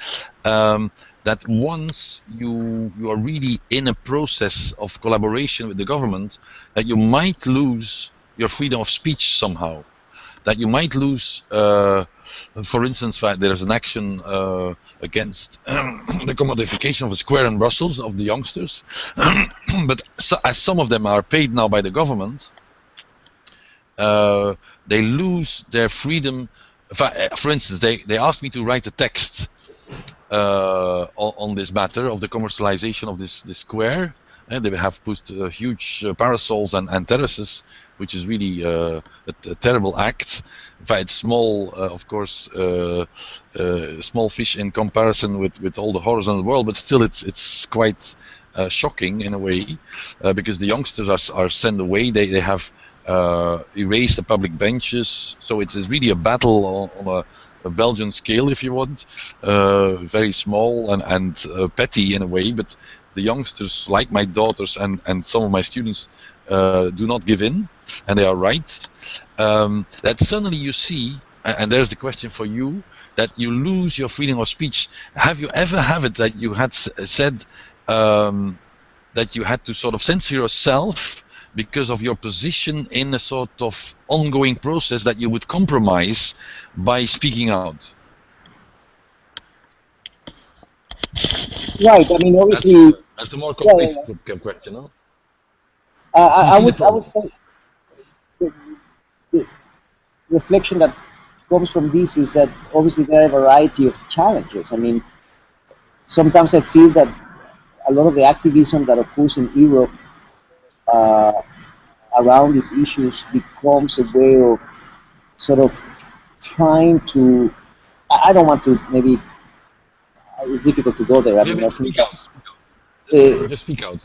That once you are really in a process of collaboration with the government, that you might lose your freedom of speech somehow. That you might lose, for instance, there's an action against the commodification of a square in Brussels of the youngsters, but as some of them are paid now by the government, they lose their freedom. For instance, they asked me to write a text on this matter of the commercialization of this square. And they have put huge parasols and terraces, which is really a terrible act. In fact, it's small, of course, small fish in comparison with all the horrors in the world, but still it's quite shocking in a way, because the youngsters are sent away. They have erased the public benches, so it's really a battle on a Belgian scale, if you want, very small and petty in a way, but the youngsters, like my daughters and some of my students, do not give in, and they are right, that suddenly you see, and there's the question for you, that you lose your freedom of speech. Have you ever have it that you had said that you had to sort of censor yourself because of your position in a sort of ongoing process, that you would compromise by speaking out? Right. I mean, obviously, that's a more complete question, no? I would say the reflection that comes from this is that obviously there are a variety of challenges. I mean, sometimes I feel that a lot of the activism that occurs in Europe around these issues becomes a way of sort of trying to, I don't want to, maybe it's difficult to go there. I mean, I think just speak out.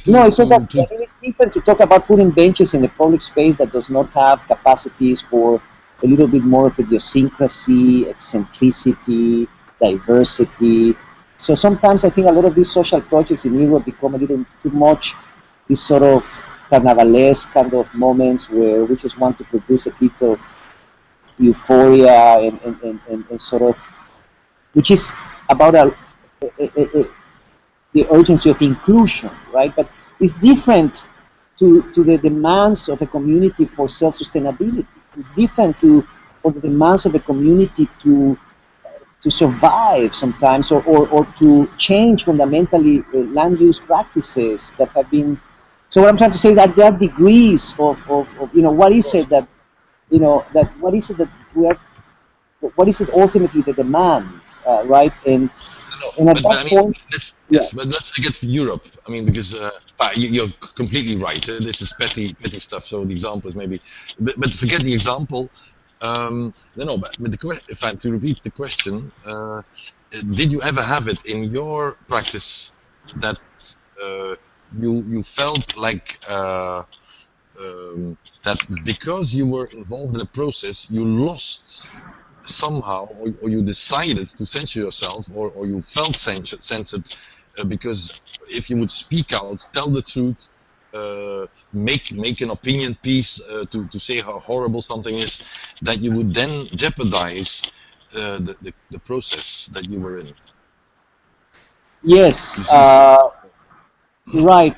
No, it's just that it's different to talk about putting benches in a public space that does not have capacities for a little bit more of idiosyncrasy, eccentricity, diversity. So sometimes I think a lot of these social projects in Europe become a little too much this sort of carnivalesque kind of moments where we just want to produce a bit of euphoria and sort of, which is about the urgency of inclusion, right? But it's different to the demands of a community for self-sustainability. It's different for the demands of a community to survive sometimes, or to change fundamentally land use practices that have been. So what I'm trying to say is that there are degrees of what is it that what is it that we are. What is it ultimately the demand, right? And at that point, but let's get Europe. I mean, because you're completely right. This is petty stuff. So the example is maybe, but forget the example. But if I to repeat the question, did you ever have it in your practice that you felt like that because you were involved in a process, you lost somehow, or you decided to censor yourself, or you felt censored because if you would speak out, tell the truth, make an opinion piece to say how horrible something is, that you would then jeopardize the process that you were in? Yes, right.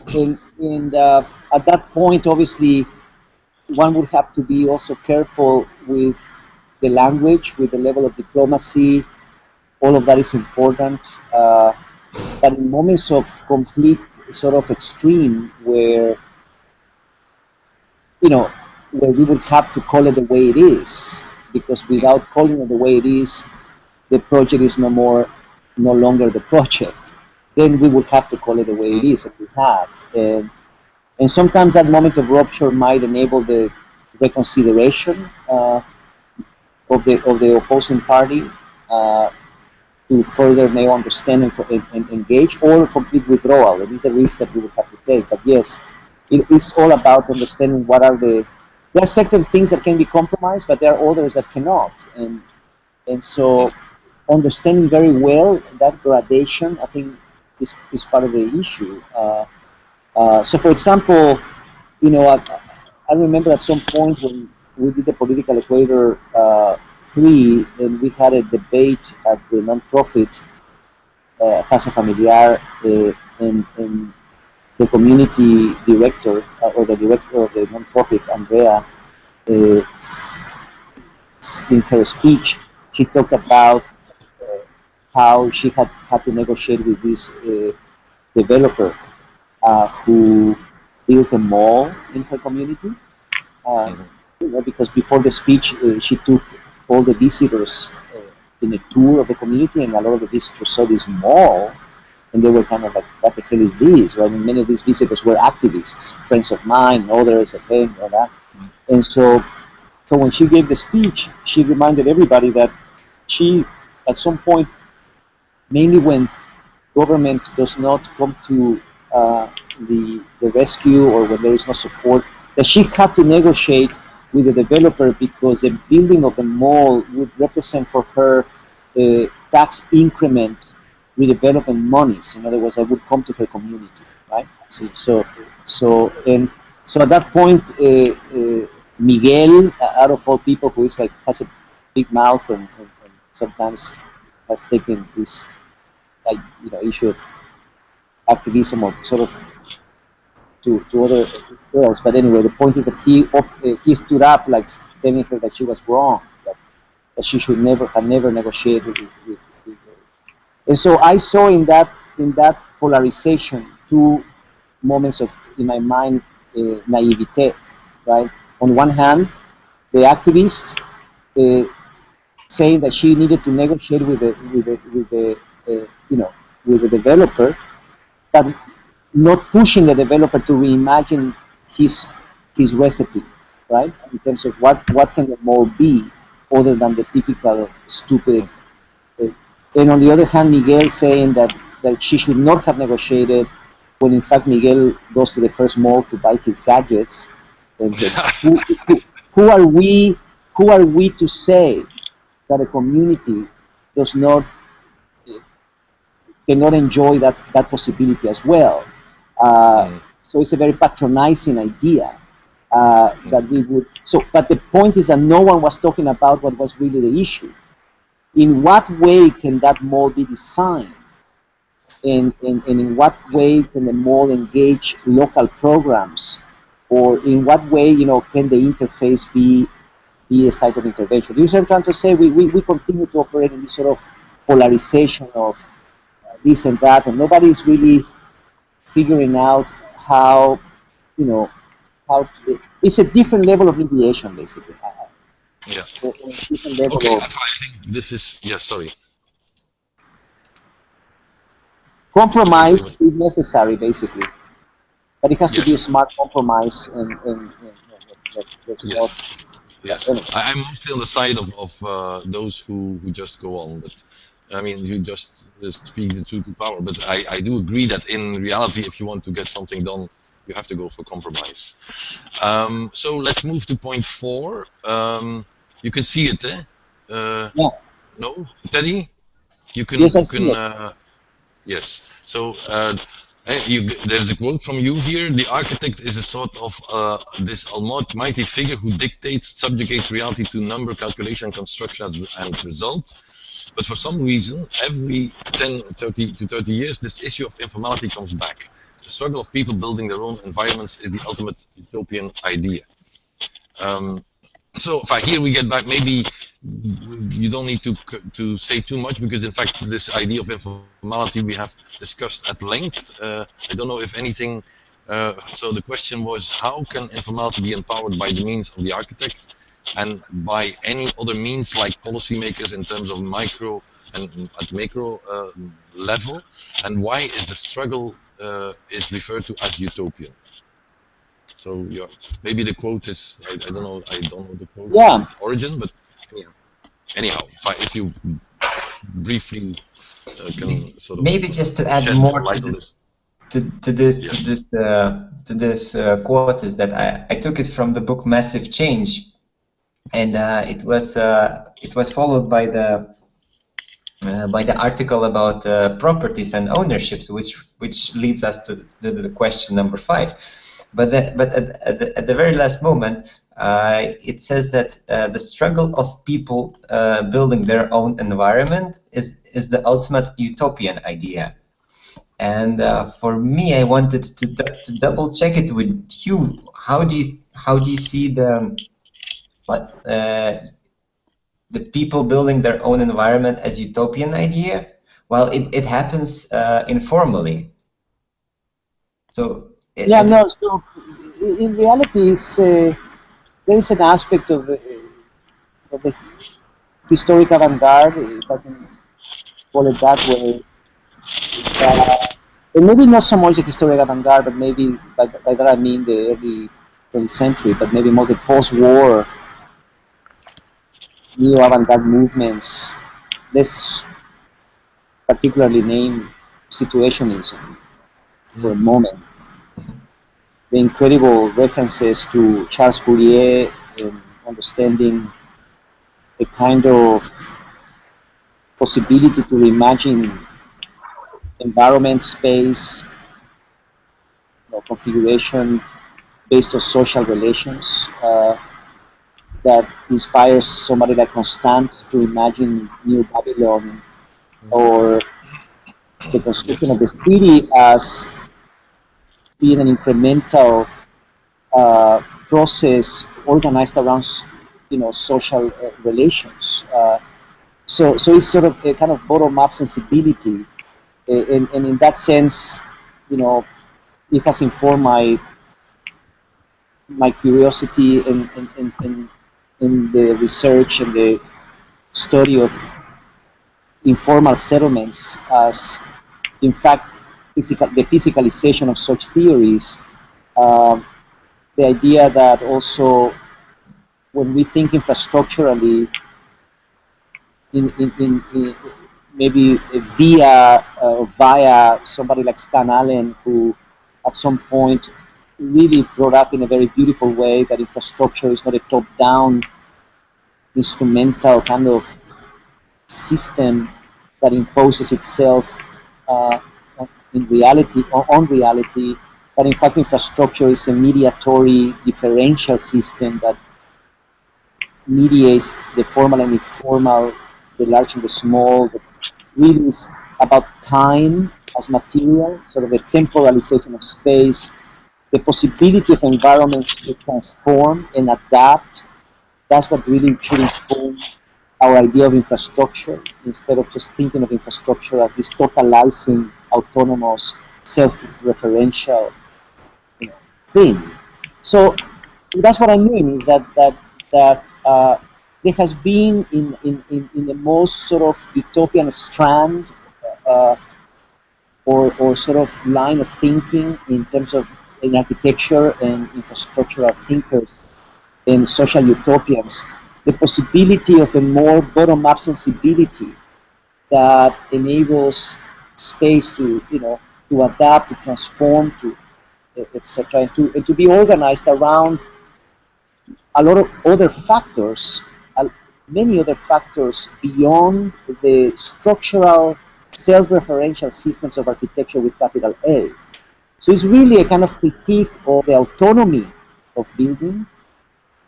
And at that point, obviously, one would have to be also careful with the language, with the level of diplomacy. All of that is important. But in moments of complete sort of extreme, where where we would have to call it the way it is, because without calling it the way it is, the project is no longer the project. Then we would have to call it the way it is, that we have. And sometimes that moment of rupture might enable the reconsideration of the opposing party to further may understand and engage, or complete withdrawal. It is a risk that we would have to take. But yes, it is all about understanding what are there are certain things that can be compromised, but there are others that cannot. And so understanding very well that gradation, I think, is part of the issue. So for example, I remember at some point when we did the political equator 3, and we had a debate at the non-profit Casa Familiar, and the community director, or the director of the non-profit, Andrea, in her speech, she talked about how she had to negotiate with this developer who built a mall in her community. Because before the speech, she took all the visitors in a tour of the community, and a lot of the visitors saw this mall, and they were kind of like, what the hell is this, right? And many of these visitors were activists, friends of mine, others, and all that. And so when she gave the speech, she reminded everybody that she, at some point, mainly when government does not come to the rescue, or when there is no support, that she had to negotiate with the developer, because the building of the mall would represent for her a tax increment redevelopment monies. In other words, that would come to her community, right? So at that point, Miguel, out of all people, who is like has a big mouth and sometimes has taken this issue of activism or sort of to other girls. But anyway, the point is that he stood up, like telling her that she was wrong, that she should have never negotiated with her. And so I saw in that polarization two moments of, in my mind, naivete, right? On one hand, the activist saying that she needed to negotiate with the developer, but not pushing the developer to reimagine his recipe, right? In terms of what can the mold be other than the typical stupid. And on the other hand, Miguel saying that she should not have negotiated, when in fact Miguel goes to the first mall to buy his gadgets. And who are we to say that a community cannot enjoy that possibility as well? So it's a very patronizing idea that we would. So, but the point is that no one was talking about what was really the issue. In what way can that mall be designed? And in what way can the mall engage local programs? Or in what way, can the interface be a site of intervention? Do you see what I'm trying to say? We continue to operate in this sort of polarization of this and that, and nobody is really figuring out how, it's a different level of mediation, basically. Yeah. Okay, I think this is, sorry. Compromise is necessary, basically, but it has to be a smart compromise, and yes. I'm mostly on the side of those who just go on, but I mean, you just speak the truth to power. But I do agree that in reality, if you want to get something done, you have to go for compromise. So let's move to point 4. You can see it, eh? No, Teddy, you can. Yes, I see it. Yes. So there's a quote from you here. The architect is a sort of this almighty figure who dictates, subjugates reality to number, calculation, construction and result. But for some reason, every 10 to 30 years, this issue of informality comes back. The struggle of people building their own environments is the ultimate utopian idea. So here we get back, maybe you don't need to say too much, because in fact this idea of informality we have discussed at length. I don't know if anything, so the question was, how can informality be empowered by the means of the architect and by any other means like policymakers in terms of micro and at macro level, and why is the struggle is referred to as utopian? So maybe the quote is, I don't know the quote origin, but anyhow, if you briefly can sort of maybe just to add more to this quote, is that I took it from the book Massive Change, and it was followed by the article about properties and ownerships, which leads us to the question number 5. But at the very last moment, it says that the struggle of people building their own environment is the ultimate utopian idea. And for me, I wanted to double check it with you. How do you see the people building their own environment as utopian idea? Well, it happens informally. So. So in reality, there is an aspect of the historic avant-garde, if I can call it that way, and maybe not so much the historic avant-garde, but maybe by that I mean the early 20th century, but maybe more the post-war neo-avant-garde movements. Let's particularly name situationism for a moment. The incredible references to Charles Fourier in understanding a kind of possibility to reimagine environment, space, configuration based on social relations that inspires somebody like Constant to imagine New Babylon, or the construction of the city as being an incremental process organized around, social relations. So it's sort of a kind of bottom-up sensibility, and in that sense, it has informed my curiosity in the research and the study of informal settlements as, in fact, the physicalization of such theories. The idea that also when we think infrastructurally, in maybe via somebody like Stan Allen, who at some point really brought up in a very beautiful way that infrastructure is not a top-down instrumental kind of system that imposes itself in reality or on reality, but in fact infrastructure is a mediatory differential system that mediates the formal and informal, the large and the small, that really is about time as material, sort of a temporalization of space, the possibility of environments to transform and adapt. That's what really should inform our idea of infrastructure, instead of just thinking of infrastructure as this totalizing, autonomous, self-referential thing. So that's what I mean, is that there has been in the most sort of utopian strand or sort of line of thinking in terms of in architecture and infrastructural thinkers and social utopians, the possibility of a more bottom-up sensibility that enables space to to adapt, to transform, to etc., and to be organized around a lot of other factors, many other factors beyond the structural, self-referential systems of architecture with capital A. So it's really a kind of critique of the autonomy of building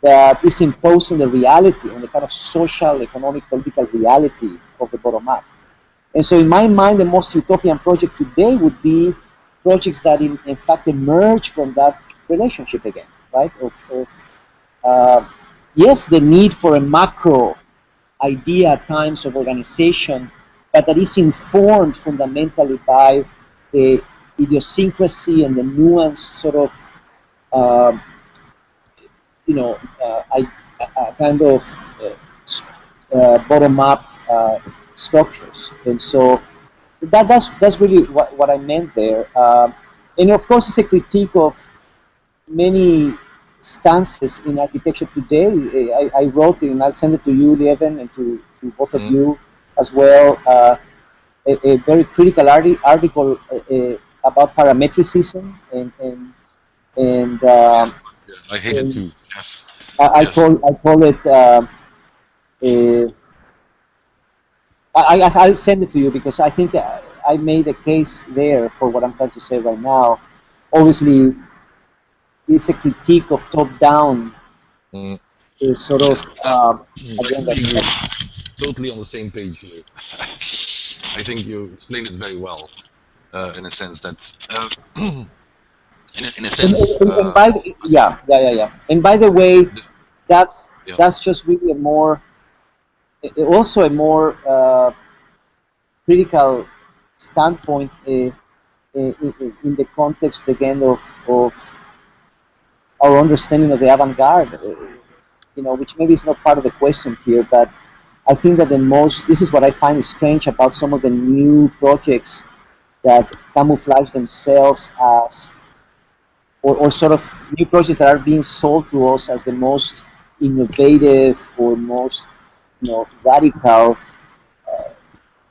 that is imposed on the reality, on the kind of social, economic, political reality of the bottom-up. And so in my mind, the most utopian project today would be projects that in fact emerge from that relationship again, right? Yes, the need for a macro idea at times of organization, but that is informed fundamentally by the idiosyncrasy and the nuanced sort of, kind of bottom-up structures. And so that's really what I meant there. And of course, it's a critique of many stances in architecture today. I wrote, and I'll send it to you, Lieven, and to both of you as well, a very critical article about parametricism and I hate it too. Yes. I call it. I'll send it to you because I think I made a case there for what I'm trying to say right now. Obviously, it's a critique of top-down sort of agenda. Totally on the same page here. I think you explained it very well, in a sense that, in a sense. And by the, yeah. And by the way, that's just really a more, also a more critical standpoint in the context again of our understanding of the avant-garde, which maybe is not part of the question here, but I think that this is what I find strange about some of the new projects that camouflage themselves as, or sort of new projects that are being sold to us as the most innovative or most, radical,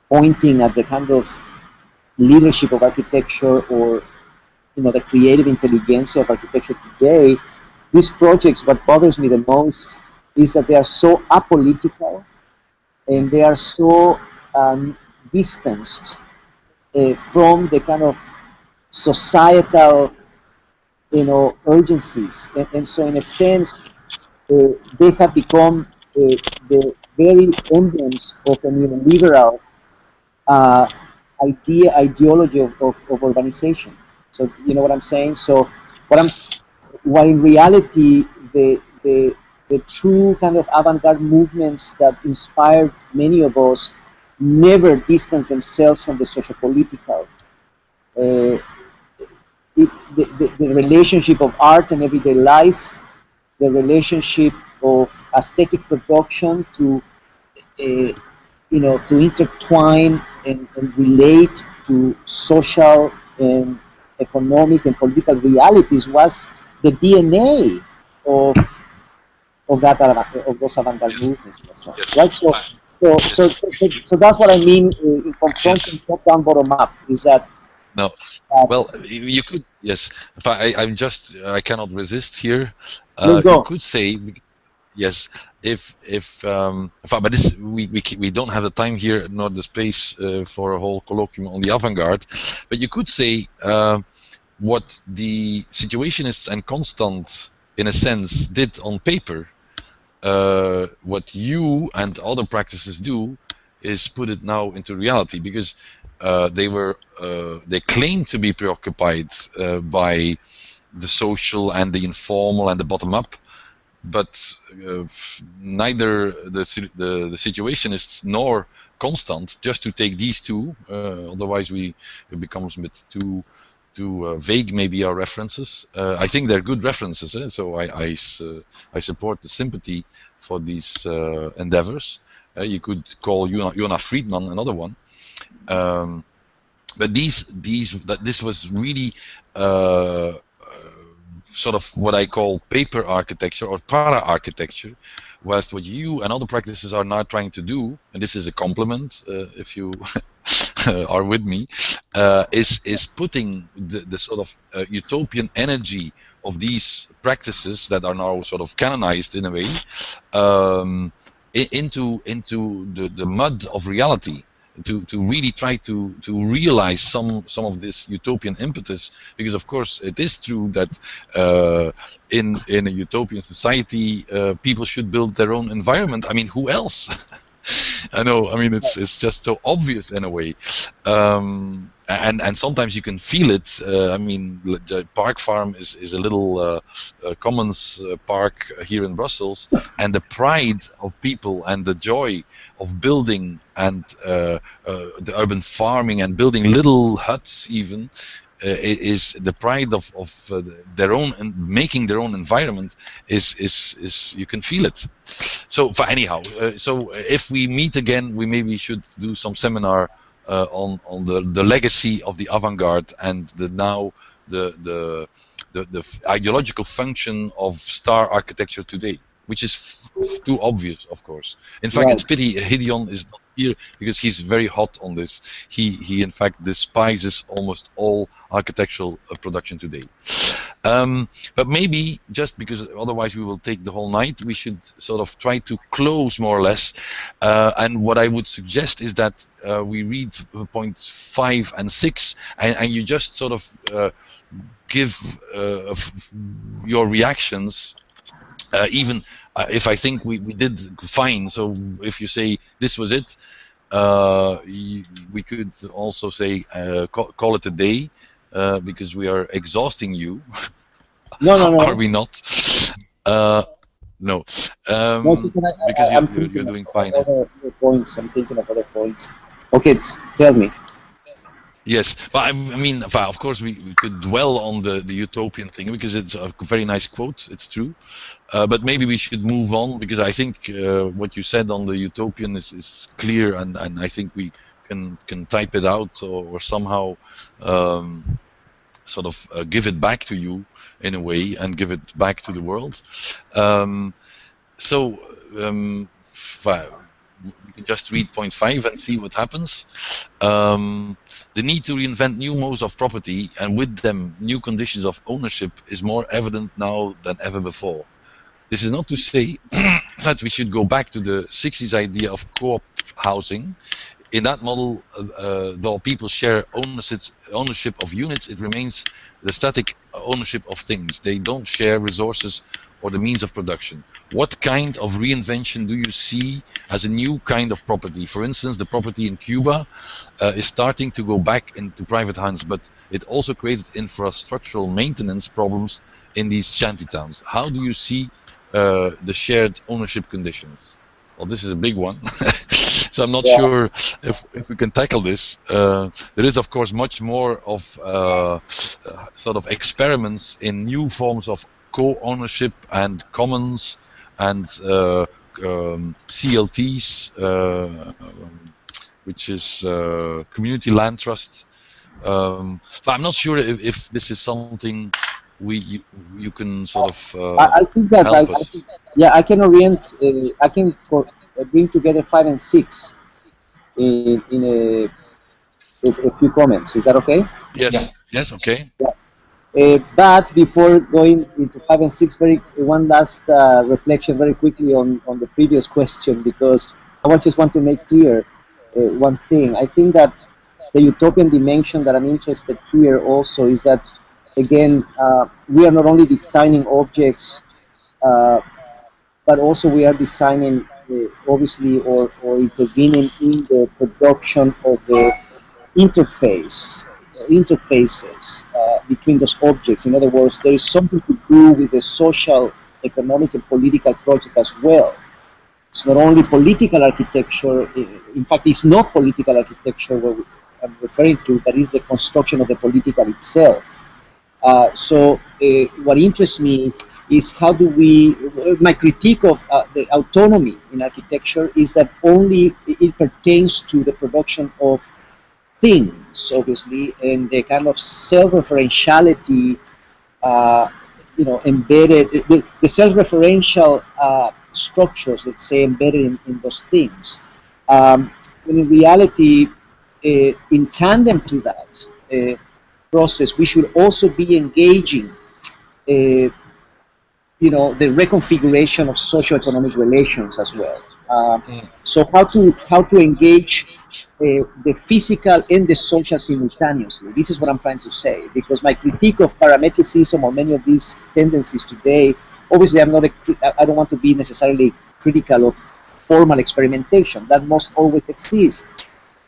pointing at the kind of leadership of architecture or, the creative intelligence of architecture today. These projects, what bothers me the most is that they are so apolitical and they are so distanced from the kind of societal, urgencies, and so in a sense, they have become the very emblems of a neoliberal ideology of urbanization. So you know what I'm saying. So while in reality the true kind of avant-garde movements that inspired many of us never distance themselves from the socio-political. The relationship of art and everyday life, the relationship of aesthetic production to to intertwine and relate to social and economic and political realities was the DNA of of those avant-garde movements, in a sense, Yes. right? So that's what I mean in confronting top-down, bottom-up. Is that No. Well, you could, yes. I cannot resist here. Let's go. You could say, yes, but this we don't have the time here nor the space for a whole colloquium on the avant-garde. But you could say what the situationists and Constant, in a sense, did on paper. What you and other practices do is put it now into reality, because they claim to be preoccupied by the social and the informal and the bottom-up, but neither the situationists nor Constant, just to take these two, otherwise it becomes a bit too vague, maybe, our references. I think they're good references, so I support the sympathy for these endeavors. You could call Jona Friedman another one, but this was really sort of what I call paper architecture or para-architecture, whilst what you and other practices are now trying to do, and this is a compliment if you are with me, is putting the sort of utopian energy of these practices that are now sort of canonized in a way into the mud of reality, to really try to realize some of this utopian impetus, because of course it is true that in a utopian society people should build their own environment. I mean, who else? I know. I mean, it's just so obvious in a way, and sometimes you can feel it. I mean, the Park Farm is a little commons park here in Brussels, and the pride of people and the joy of building and the urban farming and building little huts even. Is the pride of their own, and making their own environment is you can feel it. So anyhow, so if we meet again, we maybe should do some seminar on the legacy of the avant-garde and the ideological function of star architecture today, which is too obvious, of course. In fact, Right. It's pity Gideon is not here, because he's very hot on this. He in fact despises almost all architectural production today. But maybe, just because otherwise we will take the whole night, we should sort of try to close more or less. And what I would suggest is that we read point 5 and 6, and you just sort of give your reactions. Even if I think we did fine, so if you say this was it, we could also say call it a day, because we are exhausting you. No. Are we not? No. No, so Because I'm you're thinking doing of fine. other points. I'm thinking of other points. Okay, tell me. Yes, but I mean, of course, we could dwell on the utopian thing, because it's a very nice quote. It's true, but maybe we should move on, because I think what you said on the utopian is clear, and I think we can type it out or somehow sort of give it back to you in a way, and give it back to the world. We can just read point 5 and see what happens. The need to reinvent new modes of property, and with them new conditions of ownership, is more evident now than ever before. This is not to say that we should go back to the 60s idea of co-op housing. in that model, though people share ownership of units, it remains the static ownership of things. They don't share resources or the means of production. What kind of reinvention do you see as a new kind of property? For instance, the property in Cuba is starting to go back into private hands, but it also created infrastructural maintenance problems in these shantytowns. How do you see the shared ownership conditions? Well, this is a big one, so I'm not sure if we can tackle this. There is, of course, much more of sort of experiments in new forms of co-ownership and commons and CLTs, which is community land trust. But I'm not sure if this is something you can sort of I think that help us. I can orient. I can bring together 5 and 6 in a few comments. Is that okay? Yes. Yes. Okay. But before going into 5 and 6, one last reflection very quickly on the previous question, because I just want to make clear one thing. I think that the utopian dimension that I'm interested here also is that, again, we are not only designing objects, but also we are designing, obviously, or intervening in the production of the interfaces between those objects. In other words, there is something to do with the social, economic, and political project as well. It's not only political architecture. In fact, it's not political architecture what I'm referring to, that is the construction of the political itself. So what interests me is how do we, my critique of the autonomy in architecture is that only it pertains to the production of things, obviously, and the kind of self-referentiality, embedded, the self-referential structures, let's say, embedded in those things. When in reality, in tandem to that process, we should also be engaging, the reconfiguration of socio-economic relations as well. So how to engage the physical and the social simultaneously. This is what I'm trying to say, because my critique of parametricism or many of these tendencies today, obviously I don't want to be necessarily critical of formal experimentation. That must always exist.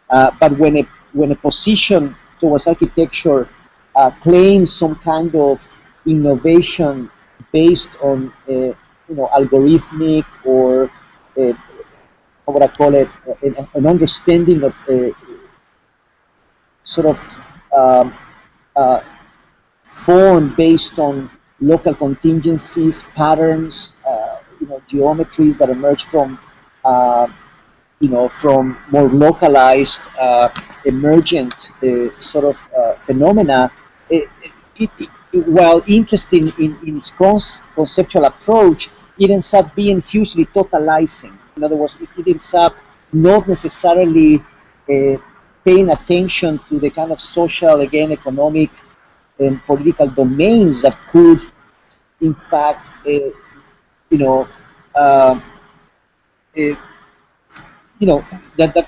But when a position towards architecture claims some kind of innovation based on algorithmic or how would I call it, an understanding of sort of form based on local contingencies, patterns, geometries that emerge from from more localized, emergent sort of phenomena. While interesting in its conceptual approach, it ends up being hugely totalizing. In other words, it ends up not necessarily paying attention to the kind of social, again, economic and political domains that could, in fact, that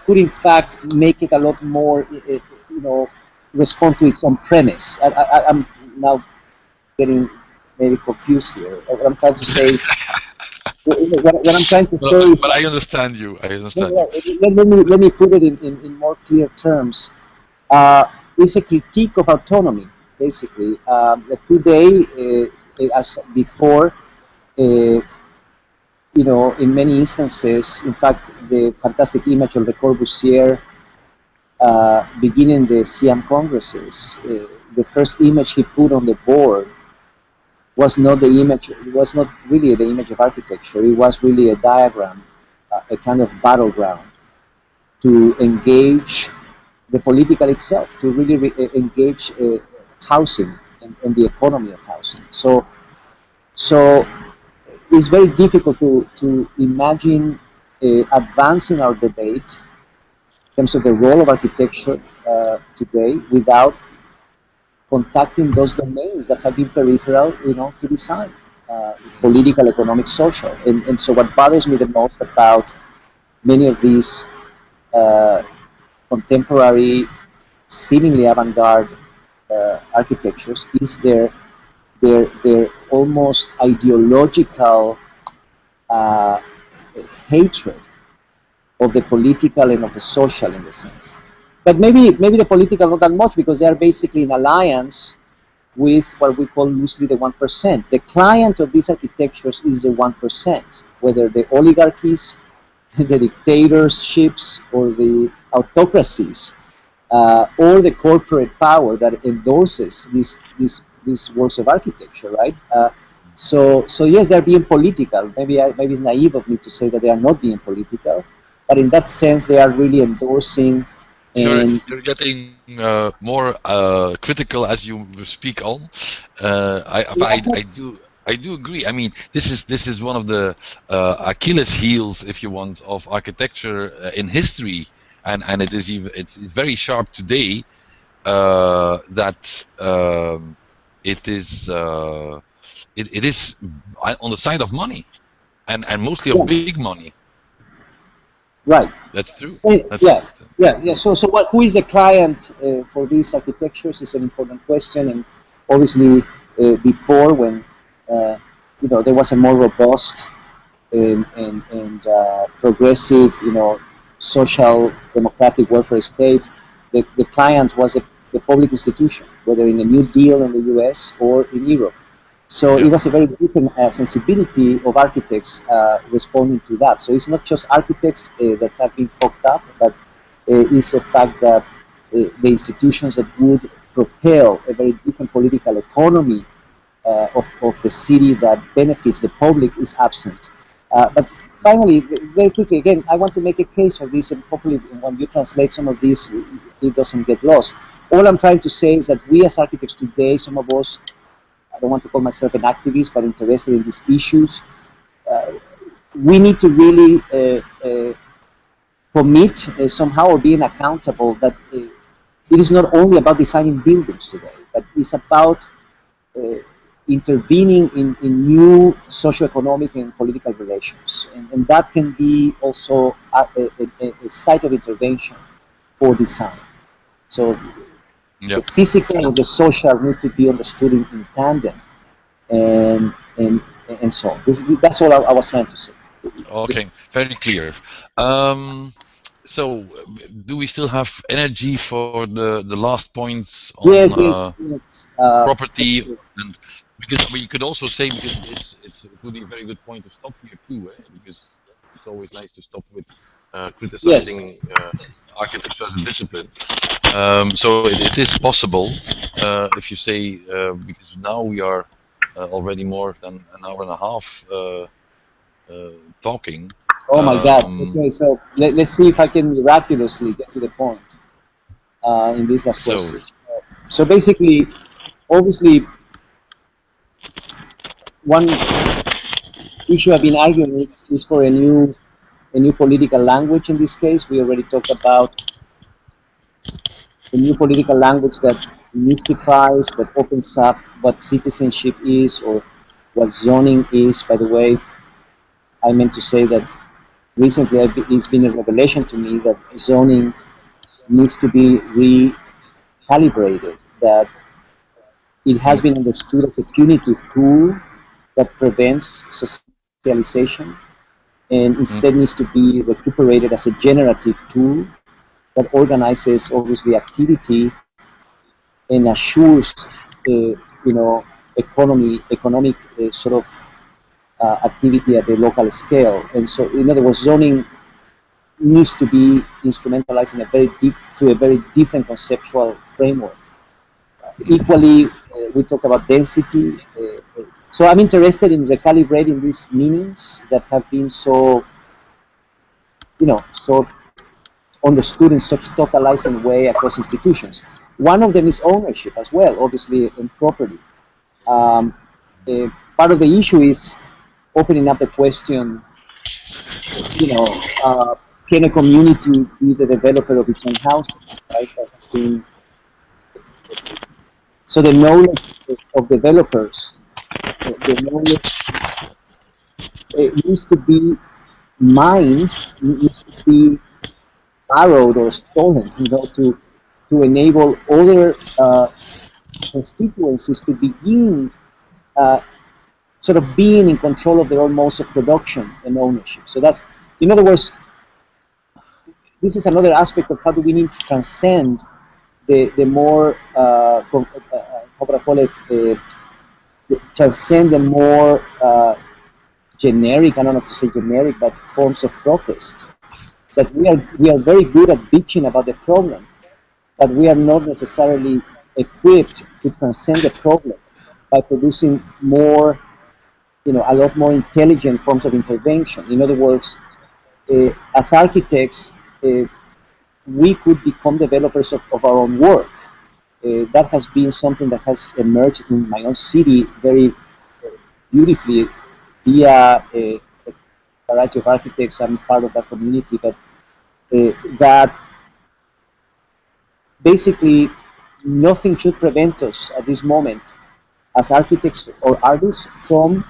could in fact make it a lot more, respond to its own premise. I'm now getting maybe confused here. What I'm trying to say is, what I'm trying to say is. But I understand you. Let me put it in more clear terms. It's a critique of autonomy, basically. Today, as before, in many instances, in fact, the fantastic image of Le Corbusier beginning the Siam Congresses, the first image he put on the board was not the image, it was not really the image of architecture, it was really a diagram, a kind of battleground to engage the political itself, to really engage housing and the economy of housing. So it's very difficult to imagine advancing our debate in terms of the role of architecture today without contacting those domains that have been peripheral, to design, political, economic, social. And so what bothers me the most about many of these contemporary, seemingly avant-garde architectures is their almost ideological hatred of the political and of the social in the sense. But maybe the political not that much, because they are basically in alliance with what we call loosely the 1%. The client of these architectures is the 1%, whether the oligarchies, the dictatorships, or the autocracies, or the corporate power that endorses these works of architecture, right? So yes, they're being political. Maybe it's naive of me to say that they are not being political, but in that sense, they are really endorsing. And you're getting more critical as you speak on. I do agree. I mean, this is one of the Achilles heels, if you want, of architecture in history, and it's very sharp today. That it is on the side of money, and mostly of big money. Right. That's true. Yeah. So who is the client for these architectures is an important question, and obviously before, when there was a more robust and progressive, social democratic welfare state, the client was the public institution, whether in a New Deal in the U.S. or in Europe. So it was a very different sensibility of architects responding to that. So it's not just architects that have been hooked up, but it's a fact that the institutions that would propel a very different political economy of the city that benefits the public is absent. But finally, very quickly, again, I want to make a case for this, and hopefully when you translate some of this, it doesn't get lost. All I'm trying to say is that we as architects today, some of us, I don't want to call myself an activist, but interested in these issues, we need to really commit somehow, or being accountable, that it is not only about designing buildings today, but it's about intervening in new socioeconomic and political relations. And that can be also a site of intervention for design. So the physical and the social need to be understood in tandem, and so on. That's all I was trying to say. Okay, very clear. So, do we still have energy for the last points on yes. property? And because we could also say, because it would be a very good point to stop here too, because it's always nice to stop with criticizing architecture as a discipline. So it is possible, if you say, because now we are already more than an hour and a half talking. Oh my God. Okay, so let's see if I can miraculously get to the point in this last question. So basically, obviously, one issue I've been arguing is for a new political language. In this case, we already talked about a new political language that mystifies, that opens up what citizenship is or what zoning is. By the way, I meant to say that recently it's been a revelation to me that zoning needs to be recalibrated, that it has been understood as a punitive tool that prevents socialization, and instead needs to be recuperated as a generative tool that organizes, obviously, activity and assures, economic sort of activity at the local scale. And so, in other words, zoning needs to be instrumentalized in through a very different conceptual framework. Equally, we talk about density. So I'm interested in recalibrating these meanings that have been so understood in such totalizing way across institutions. One of them is ownership as well, obviously, and property. Part of the issue is opening up the question, can a community be the developer of its own house? Right? So the knowledge of developers, the knowledge needs to be mined, needs to be borrowed or stolen, to enable other constituencies to begin sort of being in control of their own modes of production and ownership. So that's, in other words, this is another aspect of how do we need to transcend the more, how would I call it, transcend the more generic, I don't know if to say generic, but forms of protest. So that we are very good at bitching about the problem, but we are not necessarily equipped to transcend the problem by producing more, a lot more intelligent forms of intervention. In other words, as architects, we could become developers of our own work. That has been something that has emerged in my own city very beautifully via a variety of architects. I'm part of that community, but that basically nothing should prevent us at this moment as architects or artists from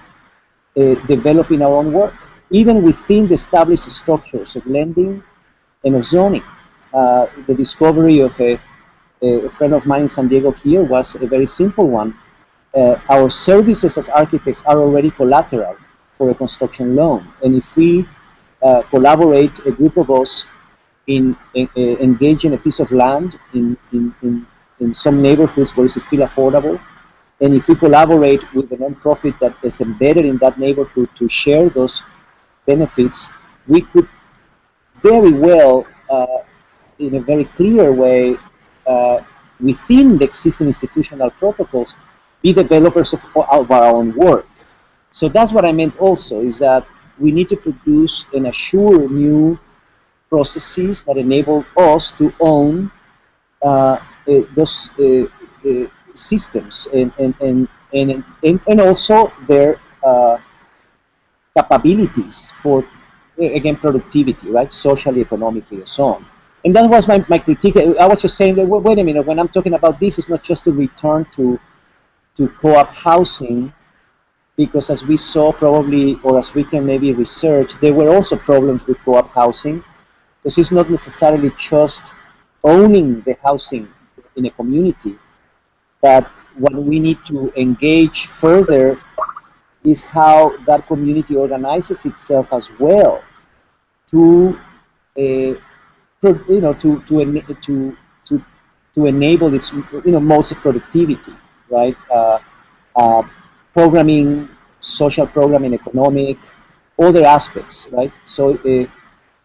developing our own work, even within the established structures of lending and of zoning. The discovery of a friend of mine in San Diego here was a very simple one. Our services as architects are already collateral for a construction loan, and if we collaborate, a group of us, in engaging a piece of land in some neighborhoods where it's still affordable, and if we collaborate with the nonprofit that is embedded in that neighborhood to share those benefits, we could very well, in a very clear way, within the existing institutional protocols, be developers of our own work. So that's what I meant also, is that we need to produce and assure new processes that enable us to own those systems and also their capabilities for, again, productivity, right? Socially, economically, and so on. And that was my critique. I was just saying that, wait a minute, when I'm talking about this, it's not just to return to co-op housing, because as we saw probably, or as we can maybe research, there were also problems with co-op housing, because it's not necessarily just owning the housing in a community, but what we need to engage further is how that community organizes itself as well to, to enable its, modes of productivity, right? Programming, social programming, economic, other aspects, right? So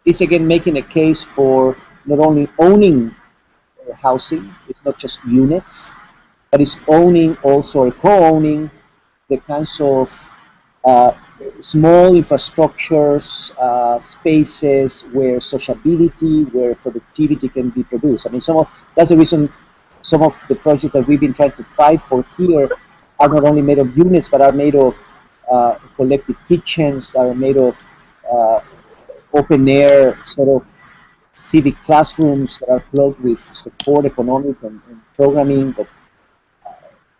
it's again making a case for not only owning housing, it's not just units, but it's owning also, or co-owning, the kinds of small infrastructures, spaces where sociability, where productivity can be produced. I mean, that's the reason some of the projects that we've been trying to fight for here are not only made of units, but are made of collective kitchens, are made of open air sort of civic classrooms that are plugged with support, economic and programming, but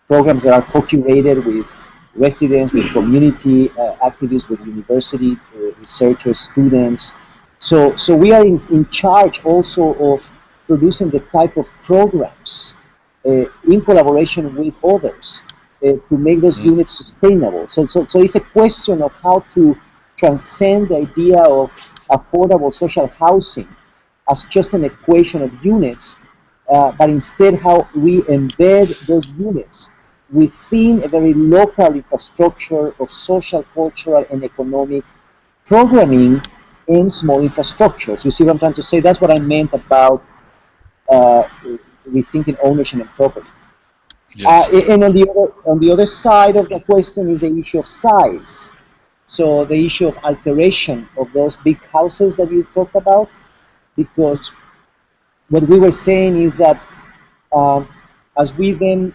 programs that are co-curated with residents, with community activists, with university researchers, students. So we are in charge also of producing the type of programs in collaboration with others to make those units sustainable. So it's a question of how to transcend the idea of affordable social housing as just an equation of units, but instead how we embed those units within a very local infrastructure of social, cultural, and economic programming in small infrastructures. You see what I'm trying to say? That's what I meant about rethinking ownership and property. Yes. And on the other side of the question is the issue of size. So the issue of alteration of those big houses that you talked about, because what we were saying is that as we then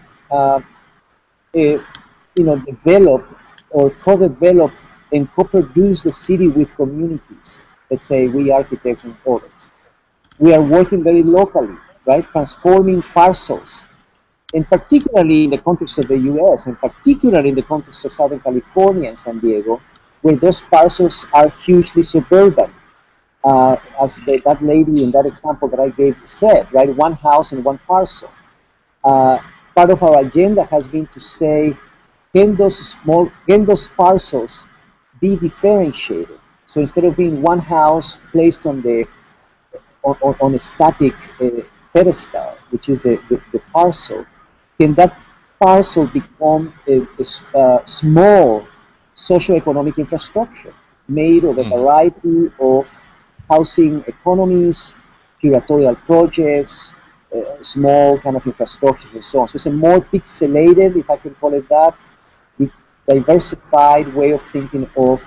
develop or co-develop and co-produce the city with communities, let's say we architects and others, we are working very locally, right? Transforming parcels, and particularly in the context of the US, and particularly in the context of Southern California and San Diego, where those parcels are hugely suburban. as that lady in that example that I gave said, right? One house and one parcel. Part of our agenda has been to say, can those parcels be differentiated? So instead of being one house placed on a static pedestal, which is the parcel, can that parcel become a small socioeconomic infrastructure made of a variety of housing economies, curatorial projects, small kind of infrastructures and so on. So it's a more pixelated, if I can call it that, diversified way of thinking of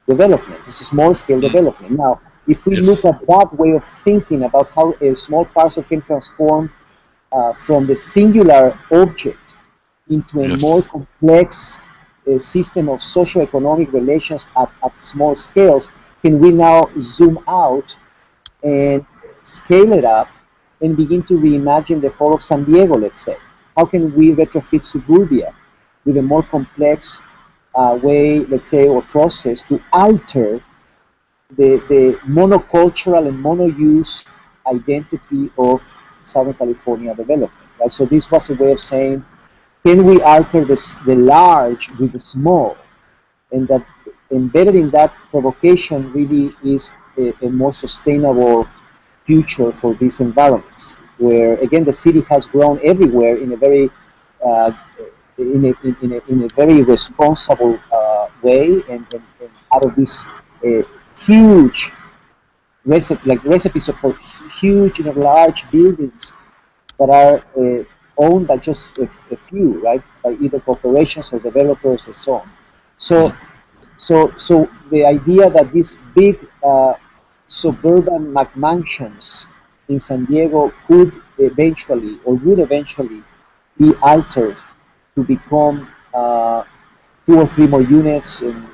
development. It's a small-scale development. Now, if we look at that way of thinking about how a small parcel can transform from the singular object into a more complex system of socio-economic relations at small scales, can we now zoom out and scale it up and begin to reimagine the whole of San Diego, let's say? How can we retrofit suburbia with a more complex way, let's say, or process to alter the monocultural and mono-use identity of Southern California development, right? So this was a way of saying, can we alter the large with the small? And that embedded in that provocation really is a more sustainable future for these environments, where again the city has grown everywhere in a very in a very responsible way, and out of this huge recipes for huge, large buildings that are owned by just a few, right? By either corporations or developers or so on. So the idea that these big suburban McMansions in San Diego could eventually, or would eventually, be altered to become 2 or 3 more units, and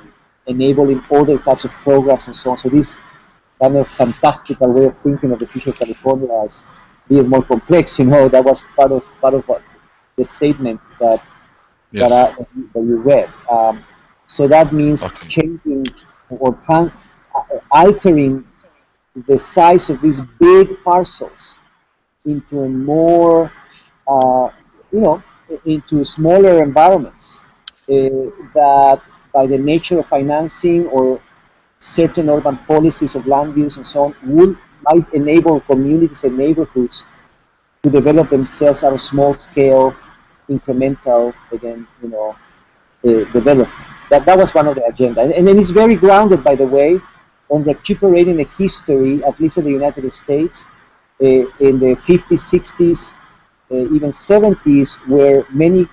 enabling other types of programs and so on. So this kind of fantastical way of thinking of the future of California as being more complex, that was part of the statement that you read. So that means changing or altering the size of these big parcels into a more, into smaller environments that, by the nature of financing or certain urban policies of land use and so on, might enable communities and neighborhoods to develop themselves at a small scale, incremental, again, development. That was one of the agenda. And then it's very grounded, by the way, on recuperating a history, at least in the United States, in the 50s, 60s, even 70s, where many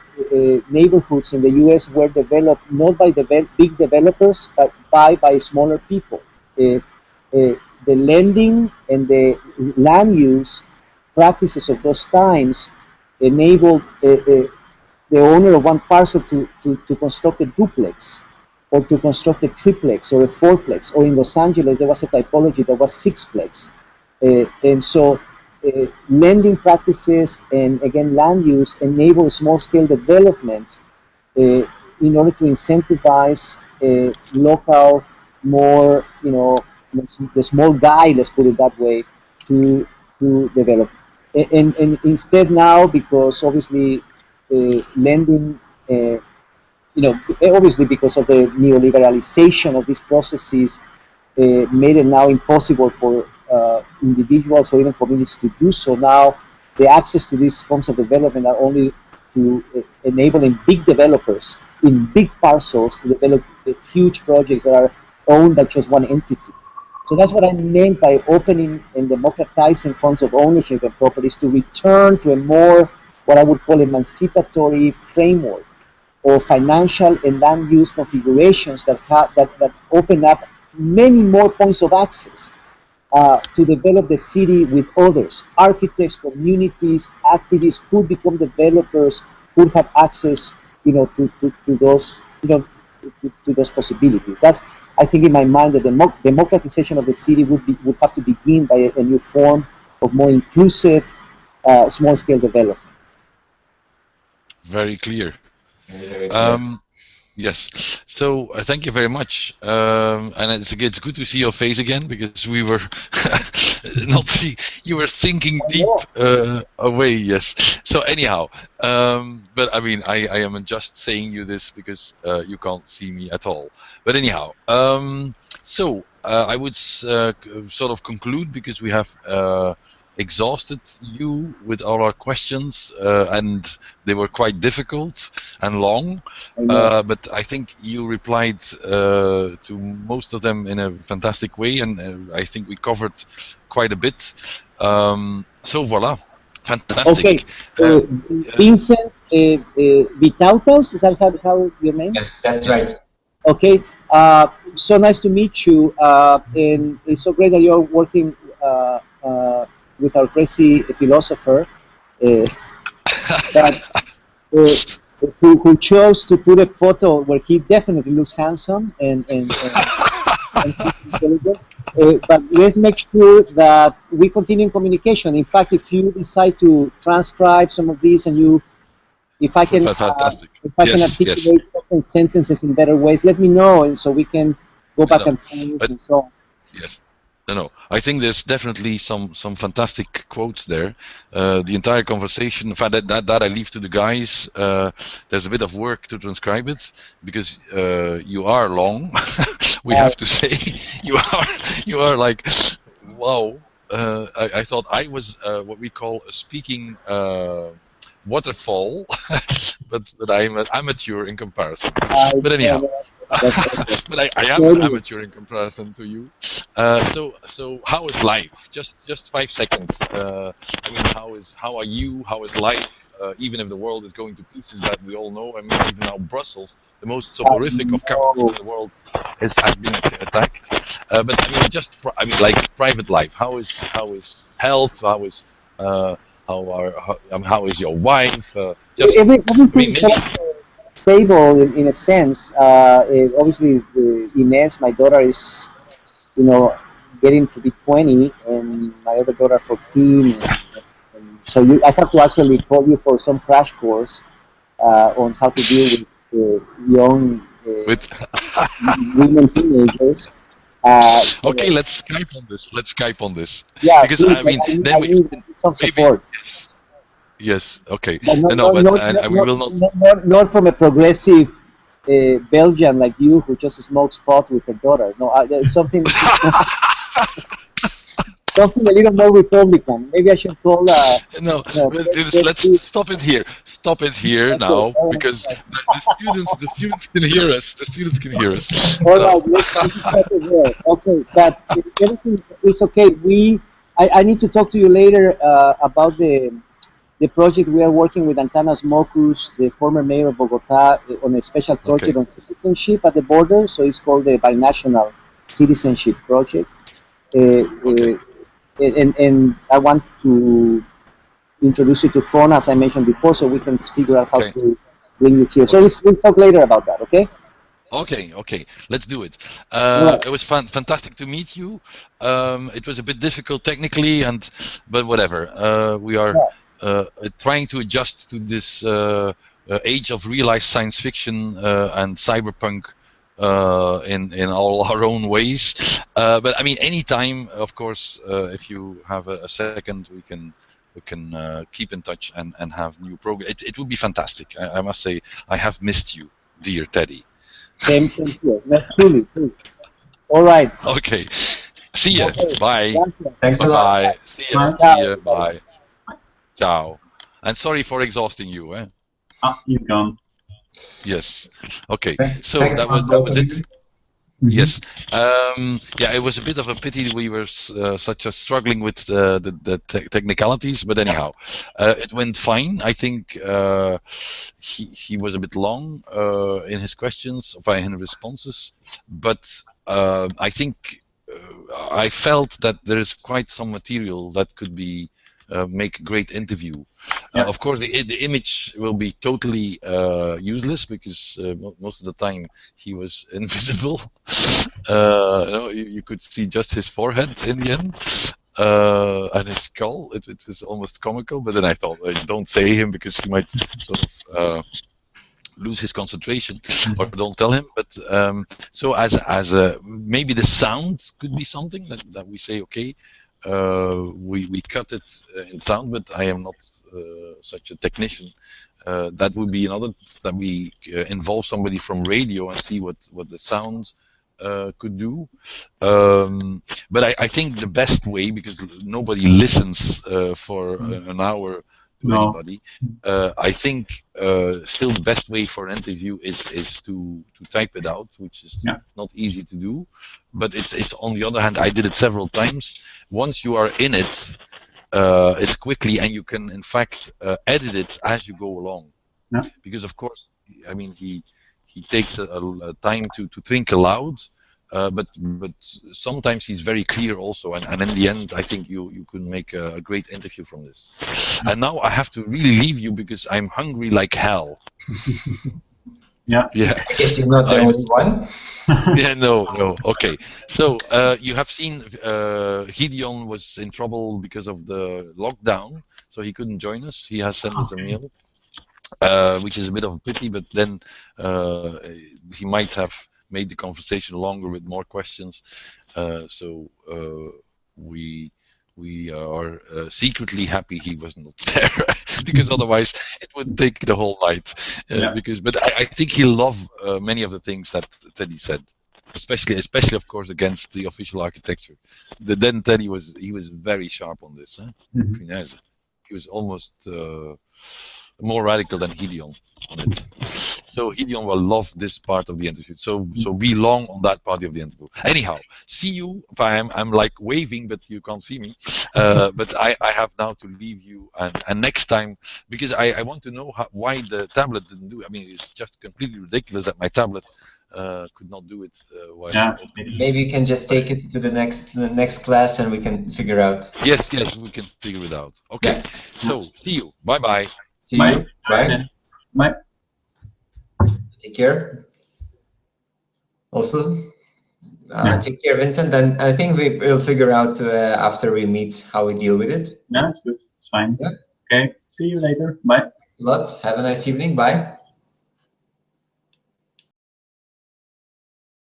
neighborhoods in the U.S. were developed not by big developers, but by smaller people. The lending and the land use practices of those times enabled the owner of one parcel to construct a duplex, or to construct a triplex or a fourplex, or in Los Angeles there was a typology that was sixplex. And so lending practices and, again, land use enable small-scale development in order to incentivize local, more, the small guy, let's put it that way, to develop. And instead now, because obviously lending, obviously because of the neoliberalization of these processes, made it now impossible for individuals or even communities to do so. Now, the access to these forms of development are only to enabling big developers in big parcels to develop huge projects that are owned by just one entity. So that's what I meant by opening and democratizing forms of ownership and properties, to return to a more, what I would call, emancipatory framework, or financial and land use configurations that open up many more points of access to develop the city with others. Architects, communities, activists could become developers, could have access, to those, to those possibilities. That's, I think, in my mind, that the democratization of the city would have to begin by a new form of more inclusive, small-scale development. Very clear. Yes. So thank you very much, and it's good to see your face again, because we were not see, you were thinking deep away. Yes. So anyhow, but I mean, I am just saying you this because you can't see me at all. But anyhow, so I would sort of conclude, because we have exhausted you with all our questions, and they were quite difficult and long. But I think you replied to most of them in a fantastic way, and I think we covered quite a bit. So voila, fantastic. Okay, Vincent Vitautas, is that how your name? Yes, that's right. Okay, so nice to meet you, and it's so great that you're working with our crazy philosopher, that, who chose to put a photo where he definitely looks handsome and intelligent. But let's make sure that we continue in communication. In fact, if you decide to transcribe some of these, and if I can articulate certain sentences in better ways, let me know, and so we can go back and forth and so on. Yes. No. I think there's definitely some fantastic quotes there. The entire conversation, in fact, that I leave to the guys. There's a bit of work to transcribe it, because you are long. We have to say, you are like, wow. I thought I was what we call a speaking waterfall, but I'm an amateur in comparison. But anyhow, but I am an amateur in comparison to you. So how is life? Just 5 seconds. I mean, how are you? How is life? Even if the world is going to pieces, that we all know. I mean, even now Brussels, the most soporific of capitals in the world, has been attacked. But I mean, like private life. How is health? How is how is your wife? Everything stable in a sense. Obviously, Inez, my daughter, is getting to be 20, and my other daughter 14. And so I have to actually call you for some crash course on how to deal with young women teenagers. Okay, let's Skype on this. Yeah, because please, I mean, then we need some support. Yes. Okay. But we will not. Not from a progressive Belgian like you who just smokes pot with her daughter. No, something. Something a little more Republican. Maybe I should call. Let's stop it here. Stop it here now, because the students can hear us. The students can hear us. All right, let's stop it here. Okay, but everything is okay. I need to talk to you later about the project we are working with Antanas Mocus, the former mayor of Bogota, on a special project on citizenship at the border. So it's called the Binational Citizenship Project. And I want to introduce you to Fona, as I mentioned before, so we can figure out how to bring you here. So we'll talk later about that, okay? Okay, let's do it. It was fantastic to meet you. It was a bit difficult technically, but whatever. We are trying to adjust to this age of realized science fiction and cyberpunk in all our own ways. But I mean, anytime, of course, if you have a second, we can keep in touch and have new programs. It would be fantastic. I must say, I have missed you, dear Teddy. Same here. Truly. All right. Okay. See ya. Okay. Bye. Thanks a lot. Bye. See ya. See ya. Bye. Ciao. And sorry for exhausting you. He's gone. Yes. Okay. So Thanks that was it. Yes. Yeah, it was a bit of a pity we were struggling with the technicalities, but anyhow, it went fine. I think he was a bit long in his questions, in responses, but I think I felt that there is quite some material that could be make a great interview. Of course, the image will be totally useless, because most of the time he was invisible. You could see just his forehead in the end, and his skull. It was almost comical, but then I thought, don't say him, because he might sort of lose his concentration, or don't tell him. But so as a maybe the sound could be something that we say, okay, we cut it in sound, but I am not such a technician. That would be another, that we involve somebody from radio and see what the sound could do. But I think the best way, because nobody listens for an hour to anybody, I think still the best way for an interview is to type it out, which is not easy to do. But it's on the other hand, I did it several times. Once you are in it, it's quickly, and you can in fact edit it as you go along. Because of course, I mean, he takes a time to think aloud, but sometimes he's very clear also, and in the end, I think you could make a great interview from this. And now I have to really leave you because I'm hungry like hell. I guess you're not the only one. No. Okay. So you have seen Gideon was in trouble because of the lockdown, so he couldn't join us. He has sent us a mail, which is a bit of a pity, but then he might have made the conversation longer with more questions. So we are secretly happy he was not there, because otherwise it would take the whole night. But I think he'll love many of the things that Teddy said, especially of course against the official architecture. Then Teddy was very sharp on this. He was almost more radical than Gideon on it. So Gideon will love this part of the interview. So be long on that part of the interview. Anyhow, see you. I'm like waving, but you can't see me. But I have now to leave you. And next time, because I want to know why the tablet didn't do it. I mean, it's just completely ridiculous that my tablet could not do it. Maybe you can just take it to the next class, and we can figure out. Yes, we can figure it out. Okay. So see you. Bye. See you. Bye. Bye. Take care. Also, take care, Vincent. And I think we will figure out after we meet how we deal with it. Yeah, it's good. It's fine. Okay. See you later. Bye. Thanks a lot. Have a nice evening. Bye.